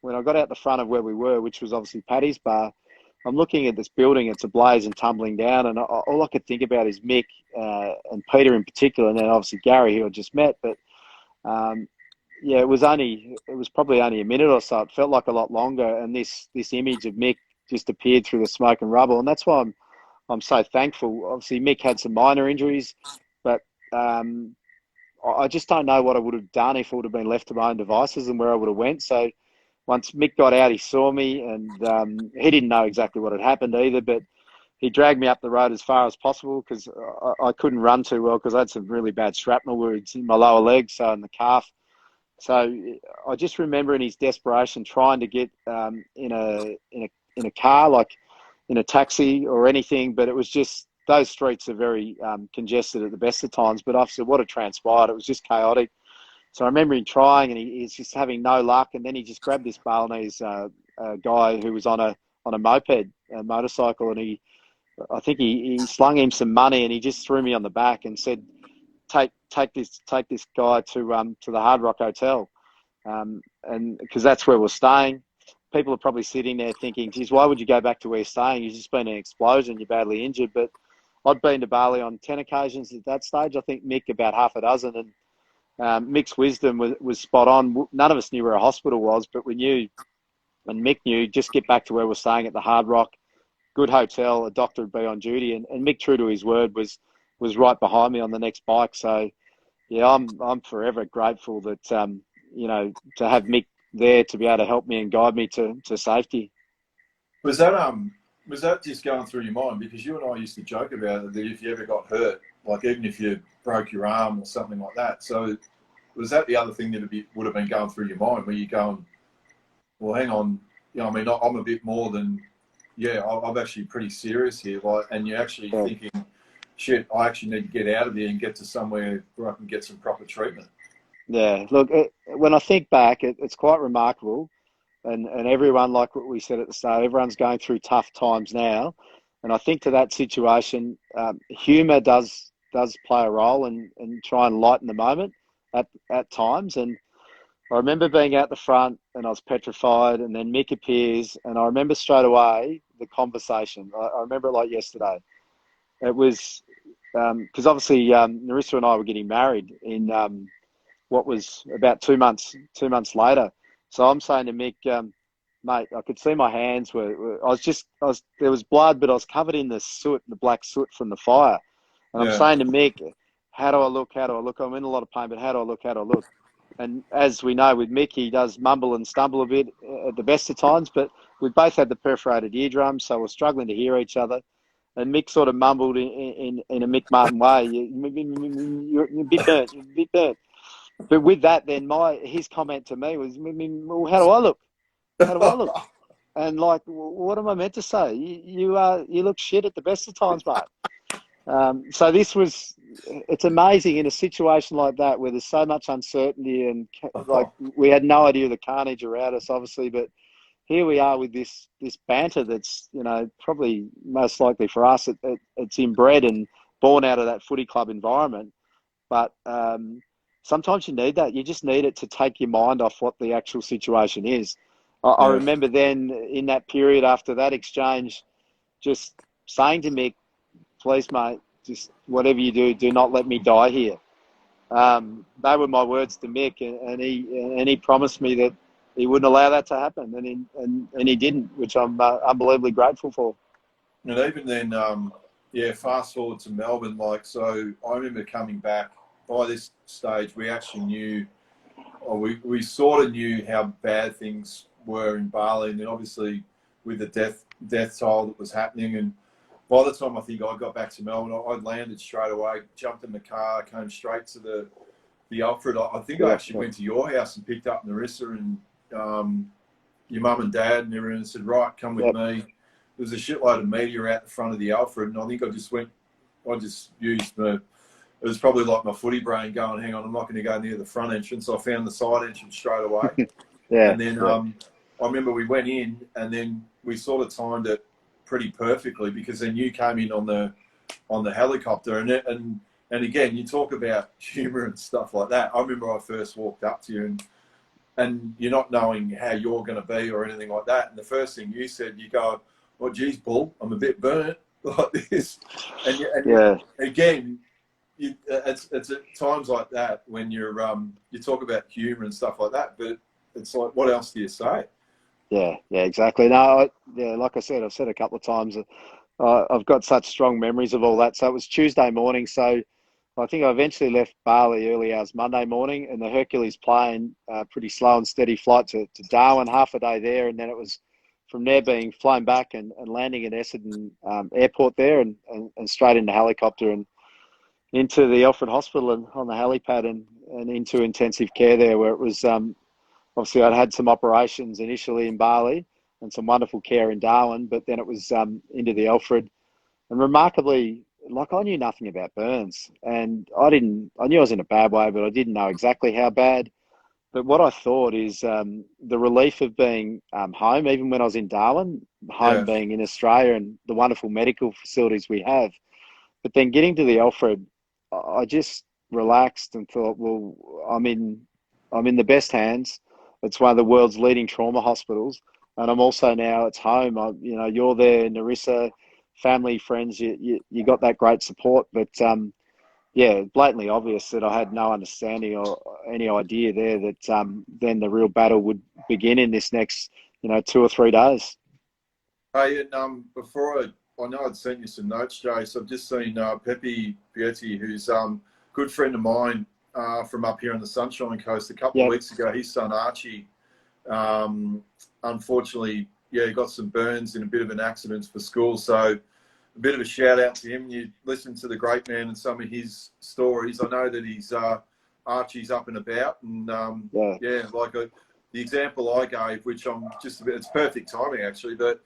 Speaker 2: when I got out the front of where we were, which was obviously Paddy's Bar, I'm looking at this building, it's ablaze and tumbling down, and all I could think about is Mick, and Peter in particular, and then obviously Gary, who I just met. But it was probably only a minute or so. It felt like a lot longer, and this image of Mick just appeared through the smoke and rubble, and that's why I'm so thankful. Obviously, Mick had some minor injuries, but I just don't know what I would have done if it would have been left to my own devices and where I would have went. So once Mick got out, he saw me, and he didn't know exactly what had happened either, but he dragged me up the road as far as possible, because I couldn't run too well, because I had some really bad shrapnel wounds in my lower leg, so in the calf. So I just remember in his desperation trying to get in a car, like in a taxi or anything, but it was just, those streets are very congested at the best of times. But after what had transpired, it was just chaotic. So I remember him trying, and he's just having no luck, and then he just grabbed this Balinese guy who was on a moped, a motorcycle, and I think he slung him some money, and he just threw me on the back and said, take this guy to the Hard Rock Hotel, and because that's where we're staying. People are probably sitting there thinking, geez, why would you go back to where you're staying? You've just been in an explosion, you're badly injured. But I'd been to Bali on 10 occasions at that stage. I think Mick about half a dozen, and Mick's wisdom was spot on. None of us knew where a hospital was, but we knew, and Mick knew, just get back to where we're staying at the Hard Rock, good hotel, a doctor would be on duty. And Mick, true to his word, was right behind me on the next bike. So yeah, I'm forever grateful that, to have Mick there to be able to help me and guide me to safety.
Speaker 1: Was that just going through your mind? Because you and I used to joke about it, that if you ever got hurt, like even if you broke your arm or something like that. So was that the other thing that would have been going through your mind, where you're going, well, hang on, I'm a bit more than, I'm actually pretty serious here, and you're actually thinking, shit, I actually need to get out of here and get to somewhere where I can get some proper treatment.
Speaker 2: Yeah, look, when I think back, it's quite remarkable. And everyone, like what we said at the start, everyone's going through tough times now. And I think to that situation, humour does play a role and try and lighten the moment at times. And I remember being out the front, and I was petrified, and then Mick appears, and I remember straight away the conversation. I remember it like yesterday. It was because obviously Narissa and I were getting married in what was about 2 months later. So I'm saying to Mick, mate, I could see my hands there was blood, but I was covered in the black soot from the fire. And I'm saying to Mick, how do I look? I'm in a lot of pain, but how do I look? And as we know with Mick, he does mumble and stumble a bit at the best of times, but we both had the perforated eardrum, so we're struggling to hear each other. And Mick sort of mumbled in a Mick Martin way, you're a bit burnt. But with that, then his comment to me was, well, how do I look? And like, what am I meant to say? You look shit at the best of times, mate. So it's amazing in a situation like that where there's so much uncertainty and like we had no idea of the carnage around us, obviously, but here we are with this banter that's, probably most likely for us, it's inbred and born out of that footy club environment. But sometimes you need that. You just need it to take your mind off what the actual situation is. I remember then in that period after that exchange, just saying to Mick, please, mate, just whatever you do not let me die here. They were my words to Mick, and he promised me that he wouldn't allow that to happen, and he didn't, which I'm unbelievably grateful for.
Speaker 1: And even then, fast forward to Melbourne, so I remember coming back. By this stage, we actually knew, or we sort of knew how bad things were in Bali, and then obviously with the death toll that was happening. And by the time I think I got back to Melbourne, I landed straight away, jumped in the car, came straight to the Alfred. I think I actually went to your house and picked up Narissa and your mum and dad and everyone, and said, right, come with me. There was a shitload of media out the front of the Alfred, and I think I just used it was probably like my footy brain going, hang on, I'm not going to go near the front entrance. I found the side entrance straight away. And then I remember we went in, and then we sort of timed it pretty perfectly, because then you came in on the helicopter, and again, you talk about humour and stuff like that. I remember I first walked up to you, and you're not knowing how you're going to be or anything like that, and the first thing you said, you go, well, geez, Bull, I'm a bit burnt like this. And again, it's at times like that when you talk about humour and stuff like that, but it's like, what else do you say?
Speaker 2: Yeah, exactly. No, like I said, I've said a couple of times, I've got such strong memories of all that. So it was Tuesday morning. So I think I eventually left Bali early hours Monday morning, and the Hercules plane, pretty slow and steady flight to Darwin, half a day there. And then it was from there being flown back and landing at Essendon airport there and straight into helicopter and into the Alfred Hospital and on the helipad and into intensive care there, where it was, obviously I'd had some operations initially in Bali and some wonderful care in Darwin, but then it was into the Alfred. And remarkably, like, I knew nothing about burns, and I knew I was in a bad way, but I didn't know exactly how bad. But what I thought is the relief of being home, even when I was in Darwin, being in Australia and the wonderful medical facilities we have. But then getting to the Alfred, I just relaxed and thought, well, I'm in the best hands. It's one of the world's leading trauma hospitals, and I'm also now, it's home. You're there, Narissa, family, friends. You got that great support, but blatantly obvious that I had no understanding or any idea there that then the real battle would begin in this next 2 or 3 days.
Speaker 1: Hey, and before I know I'd sent you some notes, Jace. I've just seen Pepe Bietti, who's a good friend of mine from up here on the Sunshine Coast. A couple of weeks ago, his son Archie, unfortunately, he got some burns in a bit of an accident for school. So a bit of a shout out to him. You listen to the great man and some of his stories. I know that he's Archie's up and about, and the example I gave, which I'm just it's perfect timing actually, but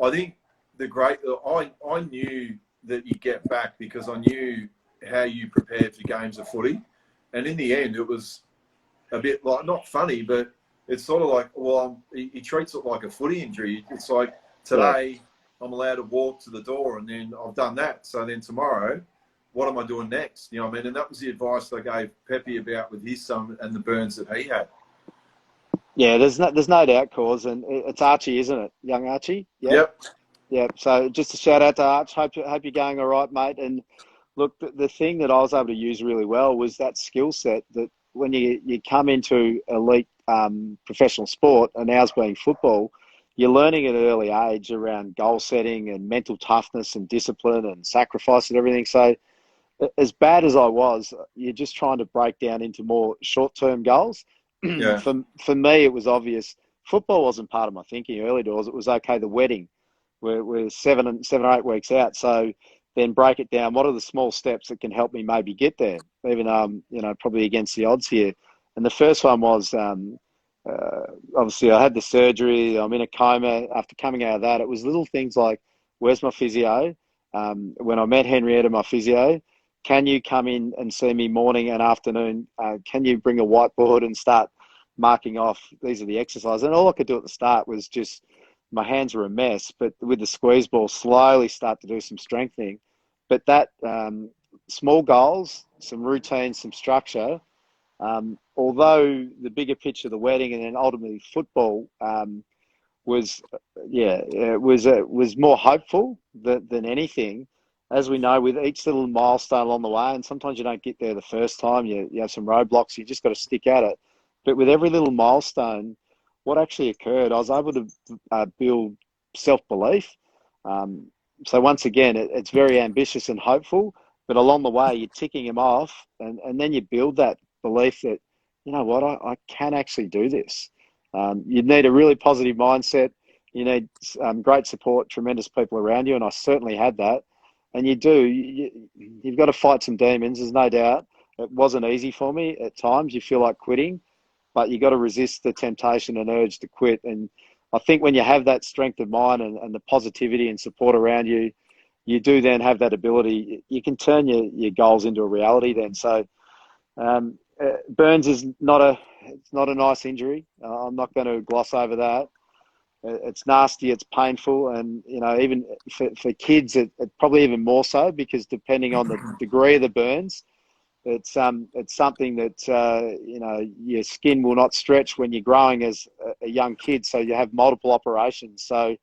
Speaker 1: I think I knew that you'd get back because I knew how you prepared for games of footy, and in the end it was a bit like, not funny, but it's sort of like, well, he treats it like a footy injury. It's like, today I'm allowed to walk to the door, and then I've done that, so then tomorrow what am I doing next? You know what I mean? And that was the advice I gave Pepe about with his son and the burns that he had.
Speaker 2: Yeah, there's no doubt, Cause, and it's Archie, isn't it? Young Archie? Yep. So just a shout out to Arch. Hope you're going all right, mate. And look, the thing that I was able to use really well was that skill set that when you come into elite professional sport, and ours being football, you're learning at an early age around goal setting and mental toughness and discipline and sacrifice and everything. So as bad as I was, you're just trying to break down into more short-term goals. Yeah. For me, it was obvious. Football wasn't part of my thinking early doors. It was, okay, the wedding. We're 7 or 8 weeks out. So then break it down. What are the small steps that can help me maybe get there, even, probably against the odds here? And the first one was obviously I had the surgery. I'm in a coma. After coming out of that, it was little things like, where's my physio? When I met Henrietta, my physio, can you come in and see me morning and afternoon? Can you bring a whiteboard and start marking off, these are the exercises? And all I could do at the start was just, my hands were a mess, but with the squeeze ball, slowly start to do some strengthening. But that small goals, some routine, some structure, although the bigger picture, the wedding and then ultimately football, was, was more hopeful than anything. As we know, with each little milestone along the way, and sometimes you don't get there the first time, you have some roadblocks, you just got to stick at it. But with every little milestone, what actually occurred, I was able to build self-belief. So once again, it's very ambitious and hopeful, but along the way, you're ticking them off, and then you build that belief that, you know what, I can actually do this. You need a really positive mindset. You need great support, tremendous people around you, and I certainly had that. And you've got to fight some demons, there's no doubt. It wasn't easy for me at times. You feel like quitting, but you got to resist the temptation and urge to quit. And I think when you have that strength of mind and the positivity and support around you, you do then have that ability. You can turn your goals into a reality then. So burns is not a nice injury. I'm not going to gloss over that. It's nasty, it's painful, and even for kids, it probably even more so, because depending on the degree of the burns, it's something that your skin will not stretch when you're growing as a young kid, so you have multiple operations. So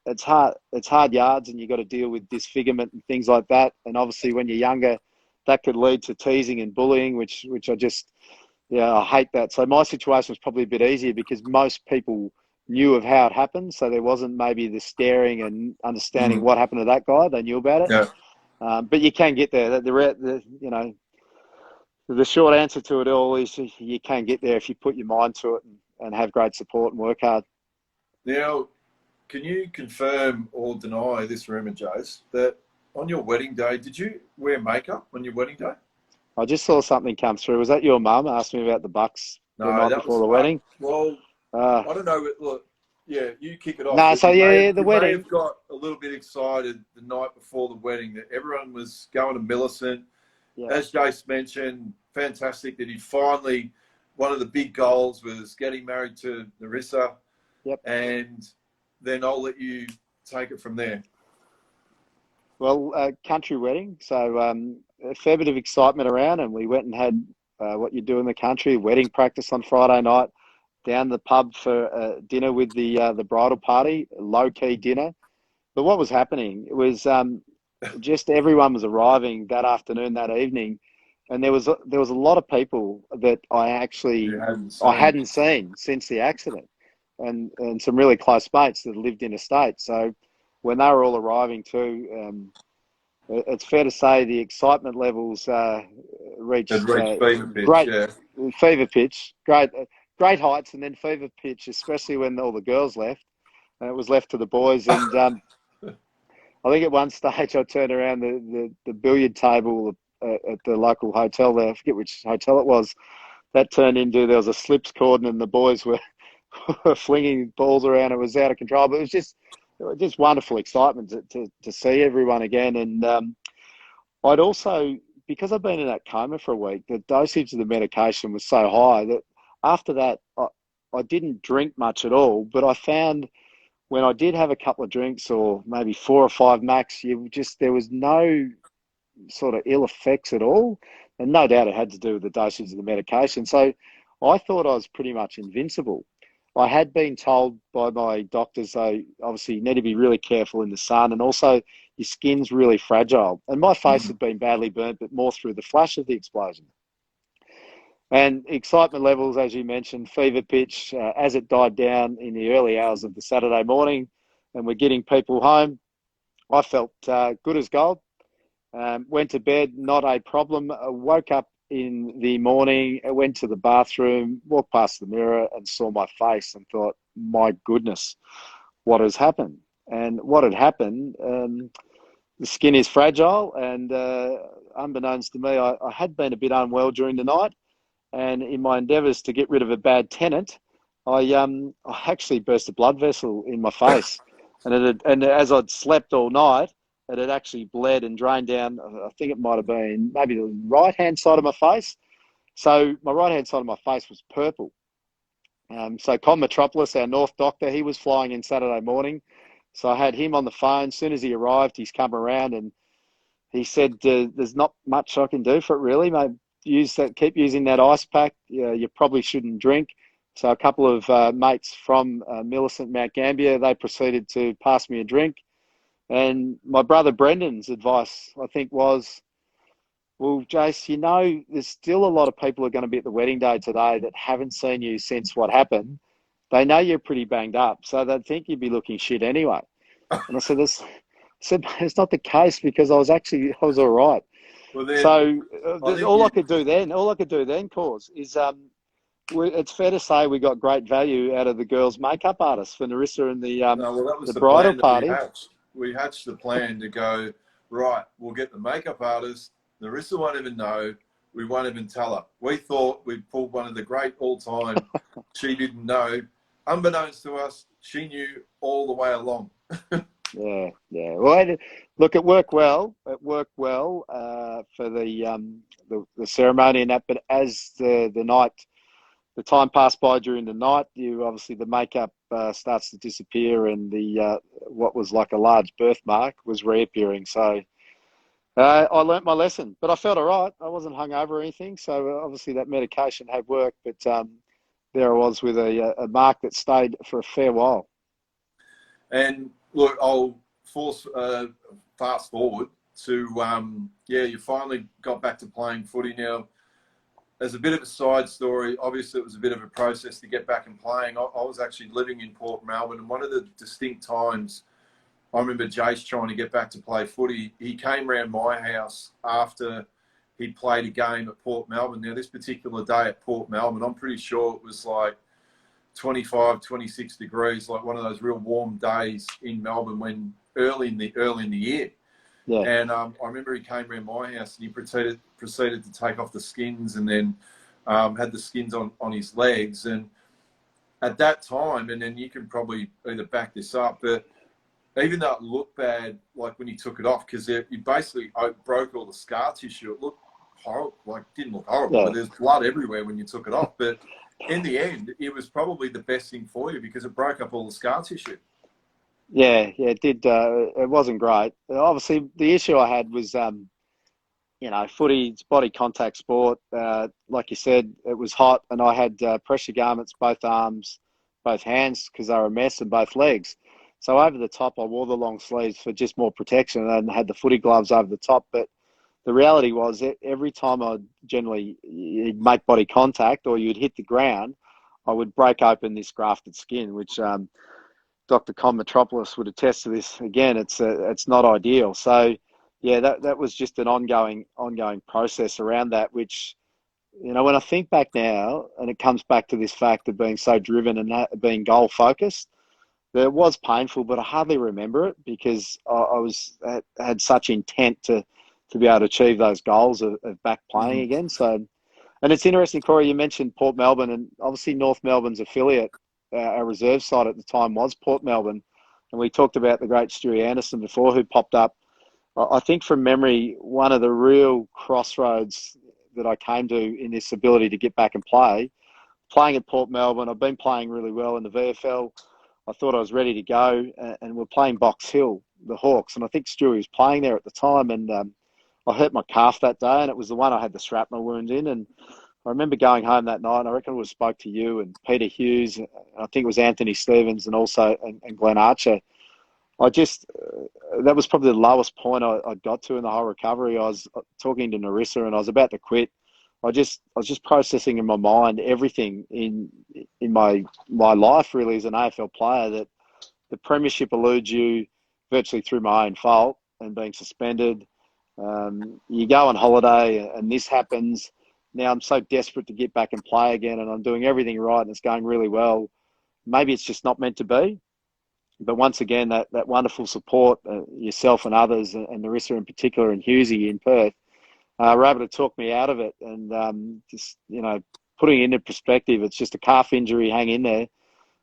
Speaker 2: it's hard yards, and you've got to deal with disfigurement and things like that. And obviously, when you're younger, that could lead to teasing and bullying, which I hate that. So my situation was probably a bit easier because most people knew of how it happened, so there wasn't maybe the staring and understanding what happened to that guy. They knew about it.
Speaker 1: Yeah.
Speaker 2: But you can get there. The short answer to it all is you can get there if you put your mind to it and have great support and work hard.
Speaker 1: Now, can you confirm or deny this rumour, Jace, that on your wedding day, did you wear makeup on your wedding day?
Speaker 2: I just saw something come through. Was that your mum asked me about the Bucks the night before the wedding?
Speaker 1: Well, I don't know. Look, yeah, you kick it off.
Speaker 2: No, so the
Speaker 1: you
Speaker 2: wedding.
Speaker 1: may have got a little bit excited the night before the wedding that everyone was going to Millicent. Yeah. As Jace mentioned, fantastic that he finally, one of the big goals was getting married to Narissa.
Speaker 2: Yep.
Speaker 1: And then I'll let you take it from there.
Speaker 2: Well, country wedding. So a fair bit of excitement around, and we went and had what you do in the country, wedding practice on Friday night, down the pub for dinner with the bridal party, low-key dinner. But what was happening, it was just everyone was arriving that afternoon, that evening, and there was a lot of people that I hadn't seen since the accident, and some really close mates that lived interstate. So when they were all arriving too, it's fair to say the excitement levels reached
Speaker 1: fever pitch,
Speaker 2: great fever pitch, great heights, and then fever pitch, especially when all the girls left, and it was left to the boys. And I think at one stage I turned around the billiard table at the local hotel there. I forget which hotel it was. That turned into, there was a slips cordon, and the boys were flinging balls around. It was out of control, but it was just wonderful excitement to see everyone again. And I'd also, because I've been in that coma for a week, the dosage of the medication was so high that after that, I didn't drink much at all. But I found when I did have a couple of drinks, or maybe 4 or 5 max, there was no sort of ill effects at all. And no doubt it had to do with the dosage of the medication. So I thought I was pretty much invincible. I had been told by my doctors, though, obviously you need to be really careful in the sun, and also your skin's really fragile. And my face had been badly burnt, but more through the flash of the explosion. And excitement levels, as you mentioned, fever pitch, as it died down in the early hours of the Saturday morning, and we're getting people home, I felt good as gold. Went to bed, not a problem. Woke up in the morning, I went to the bathroom, walked past the mirror and saw my face and thought, my goodness, what has happened? And what had happened, the skin is fragile, and unbeknownst to me, I had been a bit unwell during the night. and in my endeavours to get rid of a bad tenant, I actually burst a blood vessel in my face, and as I'd slept all night, it had actually bled and drained down. I think it might have been maybe the right hand side of my face. So my right hand side of my face was purple. So Con Metropolis, our North doctor, he was flying in Saturday morning. So I had him on the phone. As soon as he arrived, he's come around and he said, "There's not much I can do for it, really, mate. Keep using that ice pack. You probably shouldn't drink." So a couple of mates from Millicent, Mount Gambier, they proceeded to pass me a drink. And my brother Brendan's advice, I think, was, "Well, Jace, there's still a lot of people who are going to be at the wedding day today that haven't seen you since what happened. They know you're pretty banged up, so they'd think you'd be looking shit anyway." And I said, "It's not the case, because I was all right."
Speaker 1: Well, then,
Speaker 2: So all I could do then, Cause, is it's fair to say we got great value out of the girls' makeup artists for Narissa and
Speaker 1: no, well, that was
Speaker 2: the
Speaker 1: the
Speaker 2: bridal
Speaker 1: plan that
Speaker 2: party.
Speaker 1: we hatched the plan to go, right, we'll get the makeup artist. Narissa won't even know. We won't even tell her. We thought we'd pulled one of the great all-time. She didn't know. Unbeknownst to us, she knew all the way along.
Speaker 2: Yeah. Well, look, it worked well. It worked well for the ceremony and that. But as the time passed by during the night, the makeup starts to disappear, and the what was like a large birthmark was reappearing. So I learnt my lesson, but I felt all right. I wasn't hungover or anything. So obviously that medication had worked, but there I was with a mark that stayed for a fair while.
Speaker 1: And look, I'll fast forward to, you finally got back to playing footy now. As a bit of a side story, obviously it was a bit of a process to get back and playing. I was actually living in Port Melbourne, and one of the distinct times I remember Jace trying to get back to play footy, he came round my house after he'd played a game at Port Melbourne. Now, this particular day at Port Melbourne, I'm pretty sure it was like 25, 26 degrees, like one of those real warm days in Melbourne when early in the year.
Speaker 2: Yeah.
Speaker 1: And I remember he came around my house and he proceeded to take off the skins, and then had the skins on his legs. And at that time, and then you can probably either back this up, but even though it looked bad, like when he took it off, because you basically broke all the scar tissue, it looked horrible. Like, didn't look horrible, but there's blood everywhere when you took it off. But in the end, it was probably the best thing for you because it broke up all the scar tissue.
Speaker 2: Yeah, it did. It wasn't great. Obviously, the issue I had was, footy, it's body contact sport. Like you said, it was hot, and I had pressure garments, both arms, both hands, because they were a mess, and both legs. So over the top, I wore the long sleeves for just more protection, and had the footy gloves over the top. But the reality was, every time you'd make body contact or you'd hit the ground, I would break open this grafted skin, which Dr. Con Metropolis would attest to this. Again, it's not ideal. So, yeah, that was just an ongoing process around that, which, when I think back now, and it comes back to this fact of being so driven and being goal focused, it was painful, but I hardly remember it because I had such intent to be able to achieve those goals of back playing again. So, and it's interesting, Corey, you mentioned Port Melbourne, and obviously North Melbourne's affiliate, our reserve side at the time, was Port Melbourne. And we talked about the great Stewie Anderson before, who popped up. I think from memory, one of the real crossroads that I came to in this ability to get back and playing at Port Melbourne. I've been playing really well in the VFL. I thought I was ready to go, and we're playing Box Hill, the Hawks, and I think Stewie was playing there at the time, and I hurt my calf that day, and it was the one I had the shrapnel wound in, and I remember going home that night, and I reckon I would have spoke to you and Peter Hughes, and I think it was Anthony Stevens, and also and Glenn Archer. That was probably the lowest point I got to in the whole recovery. I was talking to Narissa, and I was about to quit. I was just processing in my mind everything in my life really as an AFL player, that the premiership eludes you virtually through my own fault and being suspended. You go on holiday and this happens. Now I'm so desperate to get back and play again, and I'm doing everything right and it's going really well. Maybe it's just not meant to be. But once again, that wonderful support, yourself and others, and Narissa in particular, and Hughesy in Perth, were able to talk me out of it, and putting it into perspective, it's just a calf injury, hang in there.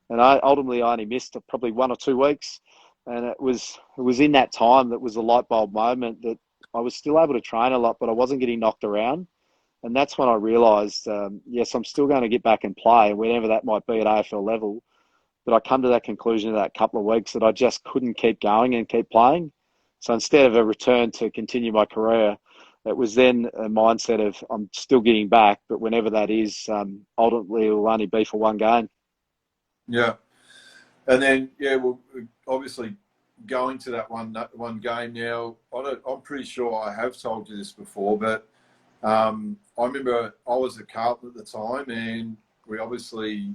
Speaker 2: And I only missed probably 1 or 2 weeks. And it was in that time that was a light bulb moment that I was still able to train a lot, but I wasn't getting knocked around. And that's when I realised, yes, I'm still going to get back and play, whenever that might be at AFL level. But I come to that conclusion in that couple of weeks that I just couldn't keep going and keep playing. So instead of a return to continue my career, it was then a mindset of I'm still getting back, but whenever that is, ultimately it will only be for one game.
Speaker 1: Yeah. And then, well, obviously going to that one game now, I'm pretty sure I have told you this before, but I remember I was at Carlton at the time, and we obviously,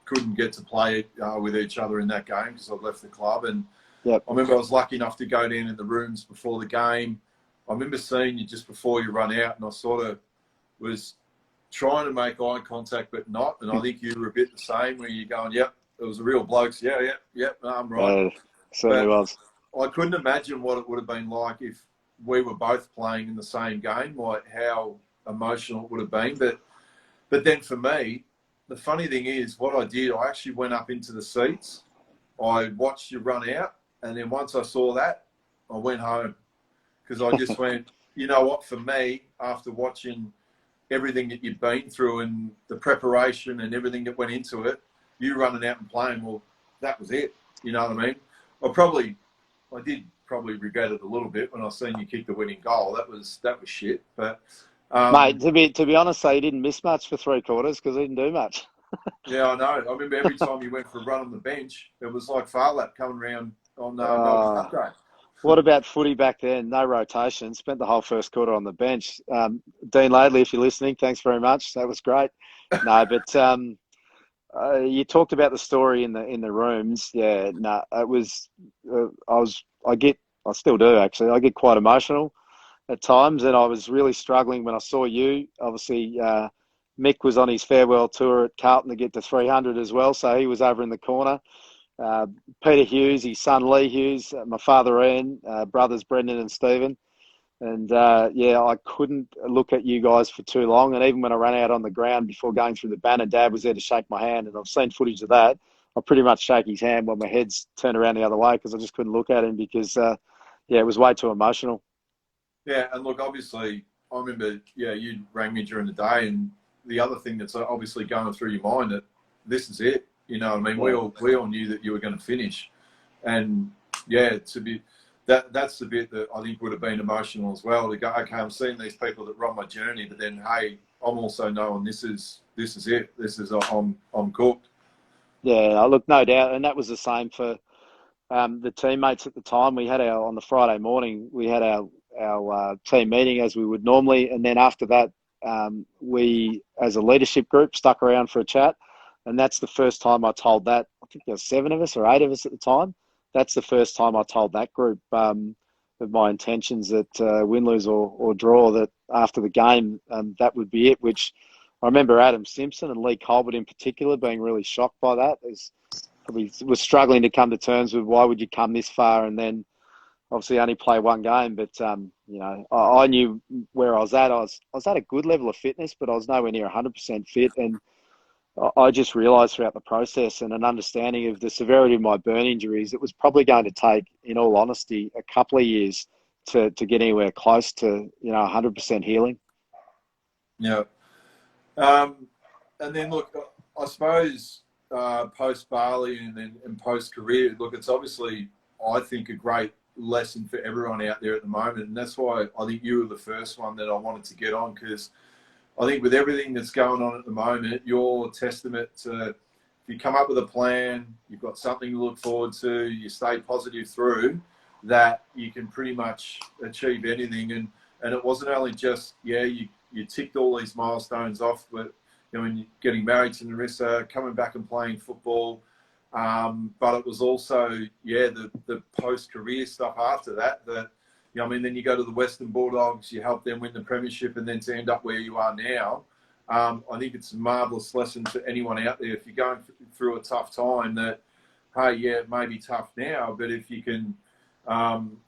Speaker 1: couldn't get to play with each other in that game because I'd left the club. And
Speaker 2: Yep.
Speaker 1: I remember I was lucky enough to go down in the rooms before the game. I remember seeing you just before you run out, and I sort of was trying to make eye contact, but not. And I think you were a bit the same, where you're going, "Yep, it was a real blokes. Yeah, no, I'm right."
Speaker 2: Certainly was.
Speaker 1: I couldn't imagine what it would have been like if we were both playing in the same game, like how emotional it would have been. But then for me, the funny thing is, what I did, I actually went up into the seats. I watched you run out, and then once I saw that, I went home because I just went, you know what, for me, after watching everything that you'd been through and the preparation and everything that went into it, you running out and playing, well, that was it. You know what I mean? I did probably regret it a little bit when I seen you kick the winning goal. That was shit. But
Speaker 2: mate, to be honest, you didn't miss much for 3 quarters because I didn't do much.
Speaker 1: Yeah, I know. I remember every time you went for a run on the bench, it was like Farlap coming around on Melbourne Cup Day.
Speaker 2: What about footy back then? No rotation. Spent the whole first quarter on the bench. Dean Laidley, if you're listening, thanks very much. That was great. No, but you talked about the story in the rooms. Yeah, no, it was. I still do actually. I get quite emotional at times, and I was really struggling when I saw you. Obviously, Mick was on his farewell tour at Carlton to get to 300 as well, so he was over in the corner. Peter Hughes, his son Lee Hughes, my father Ian, brothers Brendan and Stephen. And I couldn't look at you guys for too long. And even when I ran out on the ground before going through the banner, Dad was there to shake my hand. And I've seen footage of that. I pretty much shake his hand when my head's turned around the other way because I just couldn't look at him because, it was way too emotional.
Speaker 1: Yeah, and look, obviously, I remember, you rang me during the day, and the other thing that's obviously going through your mind that this is it. You know what I mean?
Speaker 2: Yeah.
Speaker 1: We all knew that you were going to finish. And, that's the bit that I think would have been emotional as well, to go, okay, I'm seeing these people that run my journey, but then, hey, I'm also knowing this is it. This is, I'm cooked.
Speaker 2: Yeah, look, no doubt. And that was the same for the teammates at the time. We had on the Friday morning, we had our team meeting as we would normally. And then after that, we, as a leadership group, stuck around for a chat. And that's the first time I told that. I think there were 7 of us or 8 of us at the time. That's the first time I told that group of my intentions that win, lose or draw, that after the game, that would be it, which I remember Adam Simpson and Lee Colbert in particular being really shocked by that. Probably was struggling to come to terms with why would you come this far and then obviously only play one game. But, I knew where I was at. I was at a good level of fitness, but I was nowhere near 100% fit. And I just realised throughout the process and an understanding of the severity of my burn injuries, it was probably going to take, in all honesty, a couple of years to get anywhere close to, 100% healing.
Speaker 1: Yeah. And then, look, I suppose post-Bali and post-career, look, it's obviously, I think, a great lesson for everyone out there at the moment. And that's why I think you were the first one that I wanted to get on, because I think with everything that's going on at the moment, you're a testament to, if you come up with a plan, you've got something to look forward to, you stay positive through, that you can pretty much achieve anything. And it wasn't only just, you ticked all these milestones off, but, getting married to Narissa, coming back and playing football. But it was also, the post-career stuff after that, then you go to the Western Bulldogs, you help them win the premiership, and then to end up where you are now. I think it's a marvellous lesson to anyone out there. If you're going through a tough time, that, hey, it may be tough now, but if you can,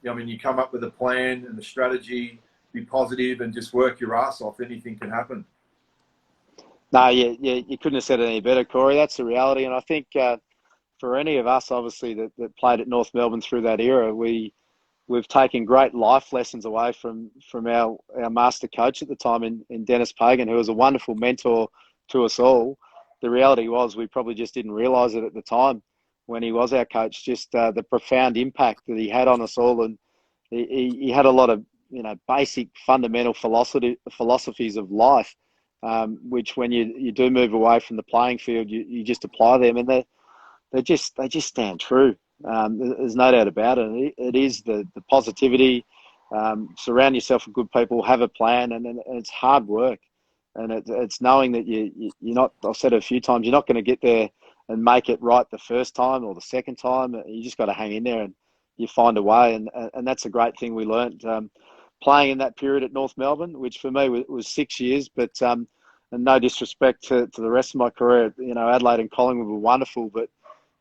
Speaker 1: you come up with a plan and a strategy, be positive and just work your ass off, anything can happen.
Speaker 2: No, you couldn't have said it any better, Corey. That's the reality. And I think for any of us, obviously, that played at North Melbourne through that era, we've taken great life lessons away from our master coach at the time in Dennis Pagan, who was a wonderful mentor to us all. The reality was we probably just didn't realise it at the time when he was our coach, just the profound impact that he had on us all. And he had a lot of, basic fundamental philosophies of life, which when you do move away from the playing field, you just apply them, and they just stand true. There's no doubt about it. It is the positivity. Surround yourself with good people. Have a plan, and it's hard work, and it's knowing that you're not. I've said it a few times. You're not going to get there and make it right the first time or the second time. You just got to hang in there, and you find a way. And that's a great thing we learnt playing in that period at North Melbourne, which for me was 6 years. But and no disrespect to the rest of my career, Adelaide and Collingwood were wonderful, but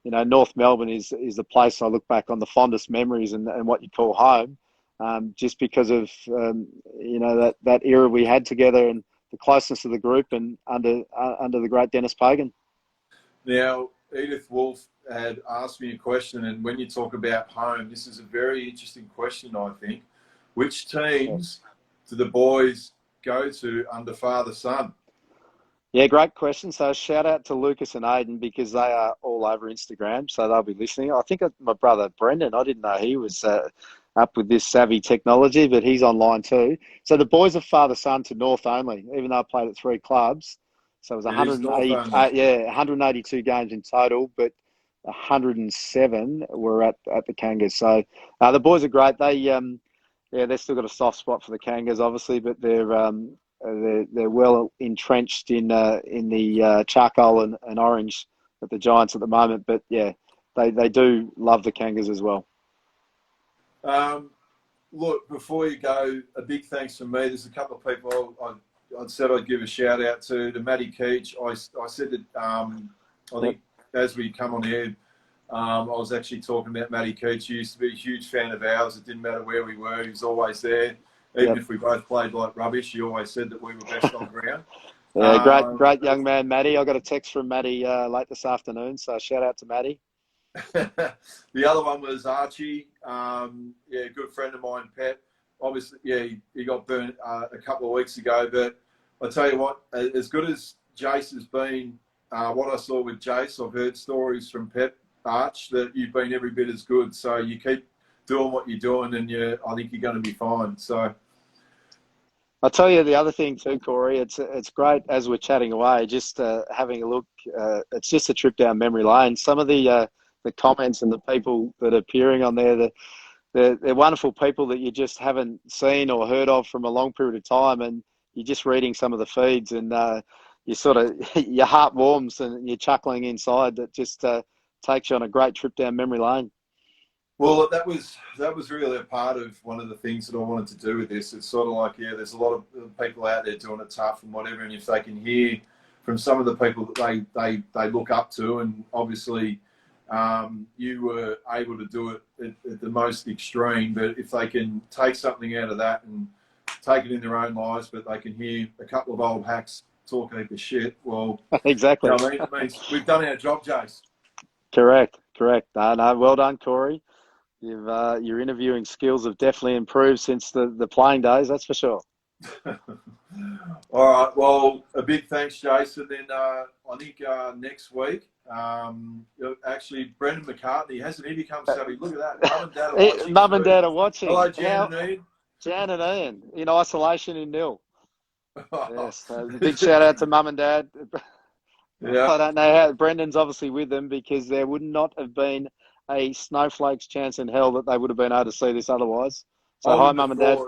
Speaker 2: North Melbourne is the place I look back on the fondest memories and what you call home, just because of that era we had together and the closeness of the group and under the great Dennis Pagan.
Speaker 1: Now, Edith Wolf had asked me a question, and when you talk about home, this is a very interesting question, I think. Which teams do the boys go to under father-son?
Speaker 2: Yeah, great question. So shout out to Lucas and Aiden because they are all over Instagram, so they'll be listening. I think my brother Brendan, I didn't know he was up with this savvy technology, but he's online too. So the boys are father-son to North only, even though I played at 3 clubs. So it was 182 games in total, but 107 were at the Kangas. So the boys are great. They've still got a soft spot for the Kangas, obviously, but they're well entrenched in the charcoal and orange at the Giants at the moment. But yeah, they do love the Kangas as well.
Speaker 1: Look, before you go, a big thanks from me. There's a couple of people I said I'd give a shout out to Matty Keach. I said that I think as we come on air, I was actually talking about Matty Keach. He used to be a huge fan of ours. It didn't matter where we were. He was always there. Even if we both played like rubbish, he always said that we were best on ground.
Speaker 2: Yeah, great young man, Matty. I got a text from Matty late this afternoon, so shout out to Matty.
Speaker 1: The other one was Archie. Good friend of mine, Pep. Obviously, he got burnt a couple of weeks ago. But I tell you what, as good as Jace has been, what I saw with Jace, I've heard stories from Pep, Arch, that you've been every bit as good. So you keep doing what you're doing, and I think you're going to be fine. So
Speaker 2: I'll tell you the other thing too, Corey. It's great as we're chatting away, just having a look. It's just a trip down memory lane. Some of the comments and the people that are appearing on there, they're wonderful people that you just haven't seen or heard of from a long period of time, and you're just reading some of the feeds, and you sort of your heart warms and you're chuckling inside. That just takes you on a great trip down memory lane.
Speaker 1: Well, that was really a part of one of the things that I wanted to do with this. It's sort of like, there's a lot of people out there doing it tough and whatever, and if they can hear from some of the people that they look up to, and obviously you were able to do it at the most extreme, but if they can take something out of that and take it in their own lives, but they can hear a couple of old hacks talk a heap of shit, well,
Speaker 2: exactly.
Speaker 1: It means we've done our job, Jace.
Speaker 2: Correct. No, well done, Corey. Your interviewing skills have definitely improved since the playing days, that's for sure.
Speaker 1: All right. Well, a big thanks, Jason. Then I think next week, actually, Brendan McCartney, hasn't he become savvy? Look at that. Mum and Dad are watching.
Speaker 2: Mum and Dad are watching.
Speaker 1: Hello, Jan and Ian.
Speaker 2: Jan and Ian in isolation in nil. Yes. Big shout out to Mum and Dad. Yeah. I don't know how. Brendan's obviously with them because there would not have been a snowflake's chance in hell that they would have been able to see this otherwise. So hi, Mum and Dad.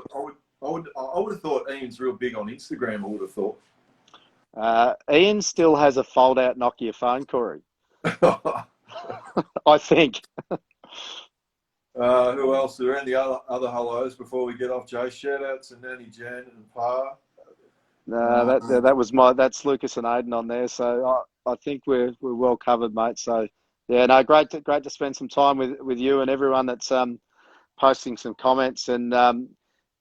Speaker 1: I would have thought Ian's real big on Instagram. I would have thought.
Speaker 2: Ian still has a fold-out Nokia phone, Corey. I think.
Speaker 1: Who else? Are there any other hellos before we get off, Jay? Shout out to Nanny Jan and Pa.
Speaker 2: That's Lucas and Aiden on there. So I think we're well covered, mate. So yeah, no, great to spend some time with you and everyone that's posting some comments, and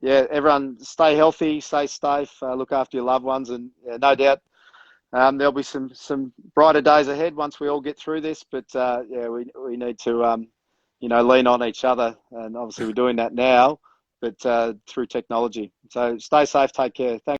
Speaker 2: everyone stay healthy, stay safe, look after your loved ones, and no doubt There'll be some brighter days ahead once we all get through this. But yeah, we need to lean on each other, and obviously we're doing that now, but through technology. So stay safe, take care. Thanks.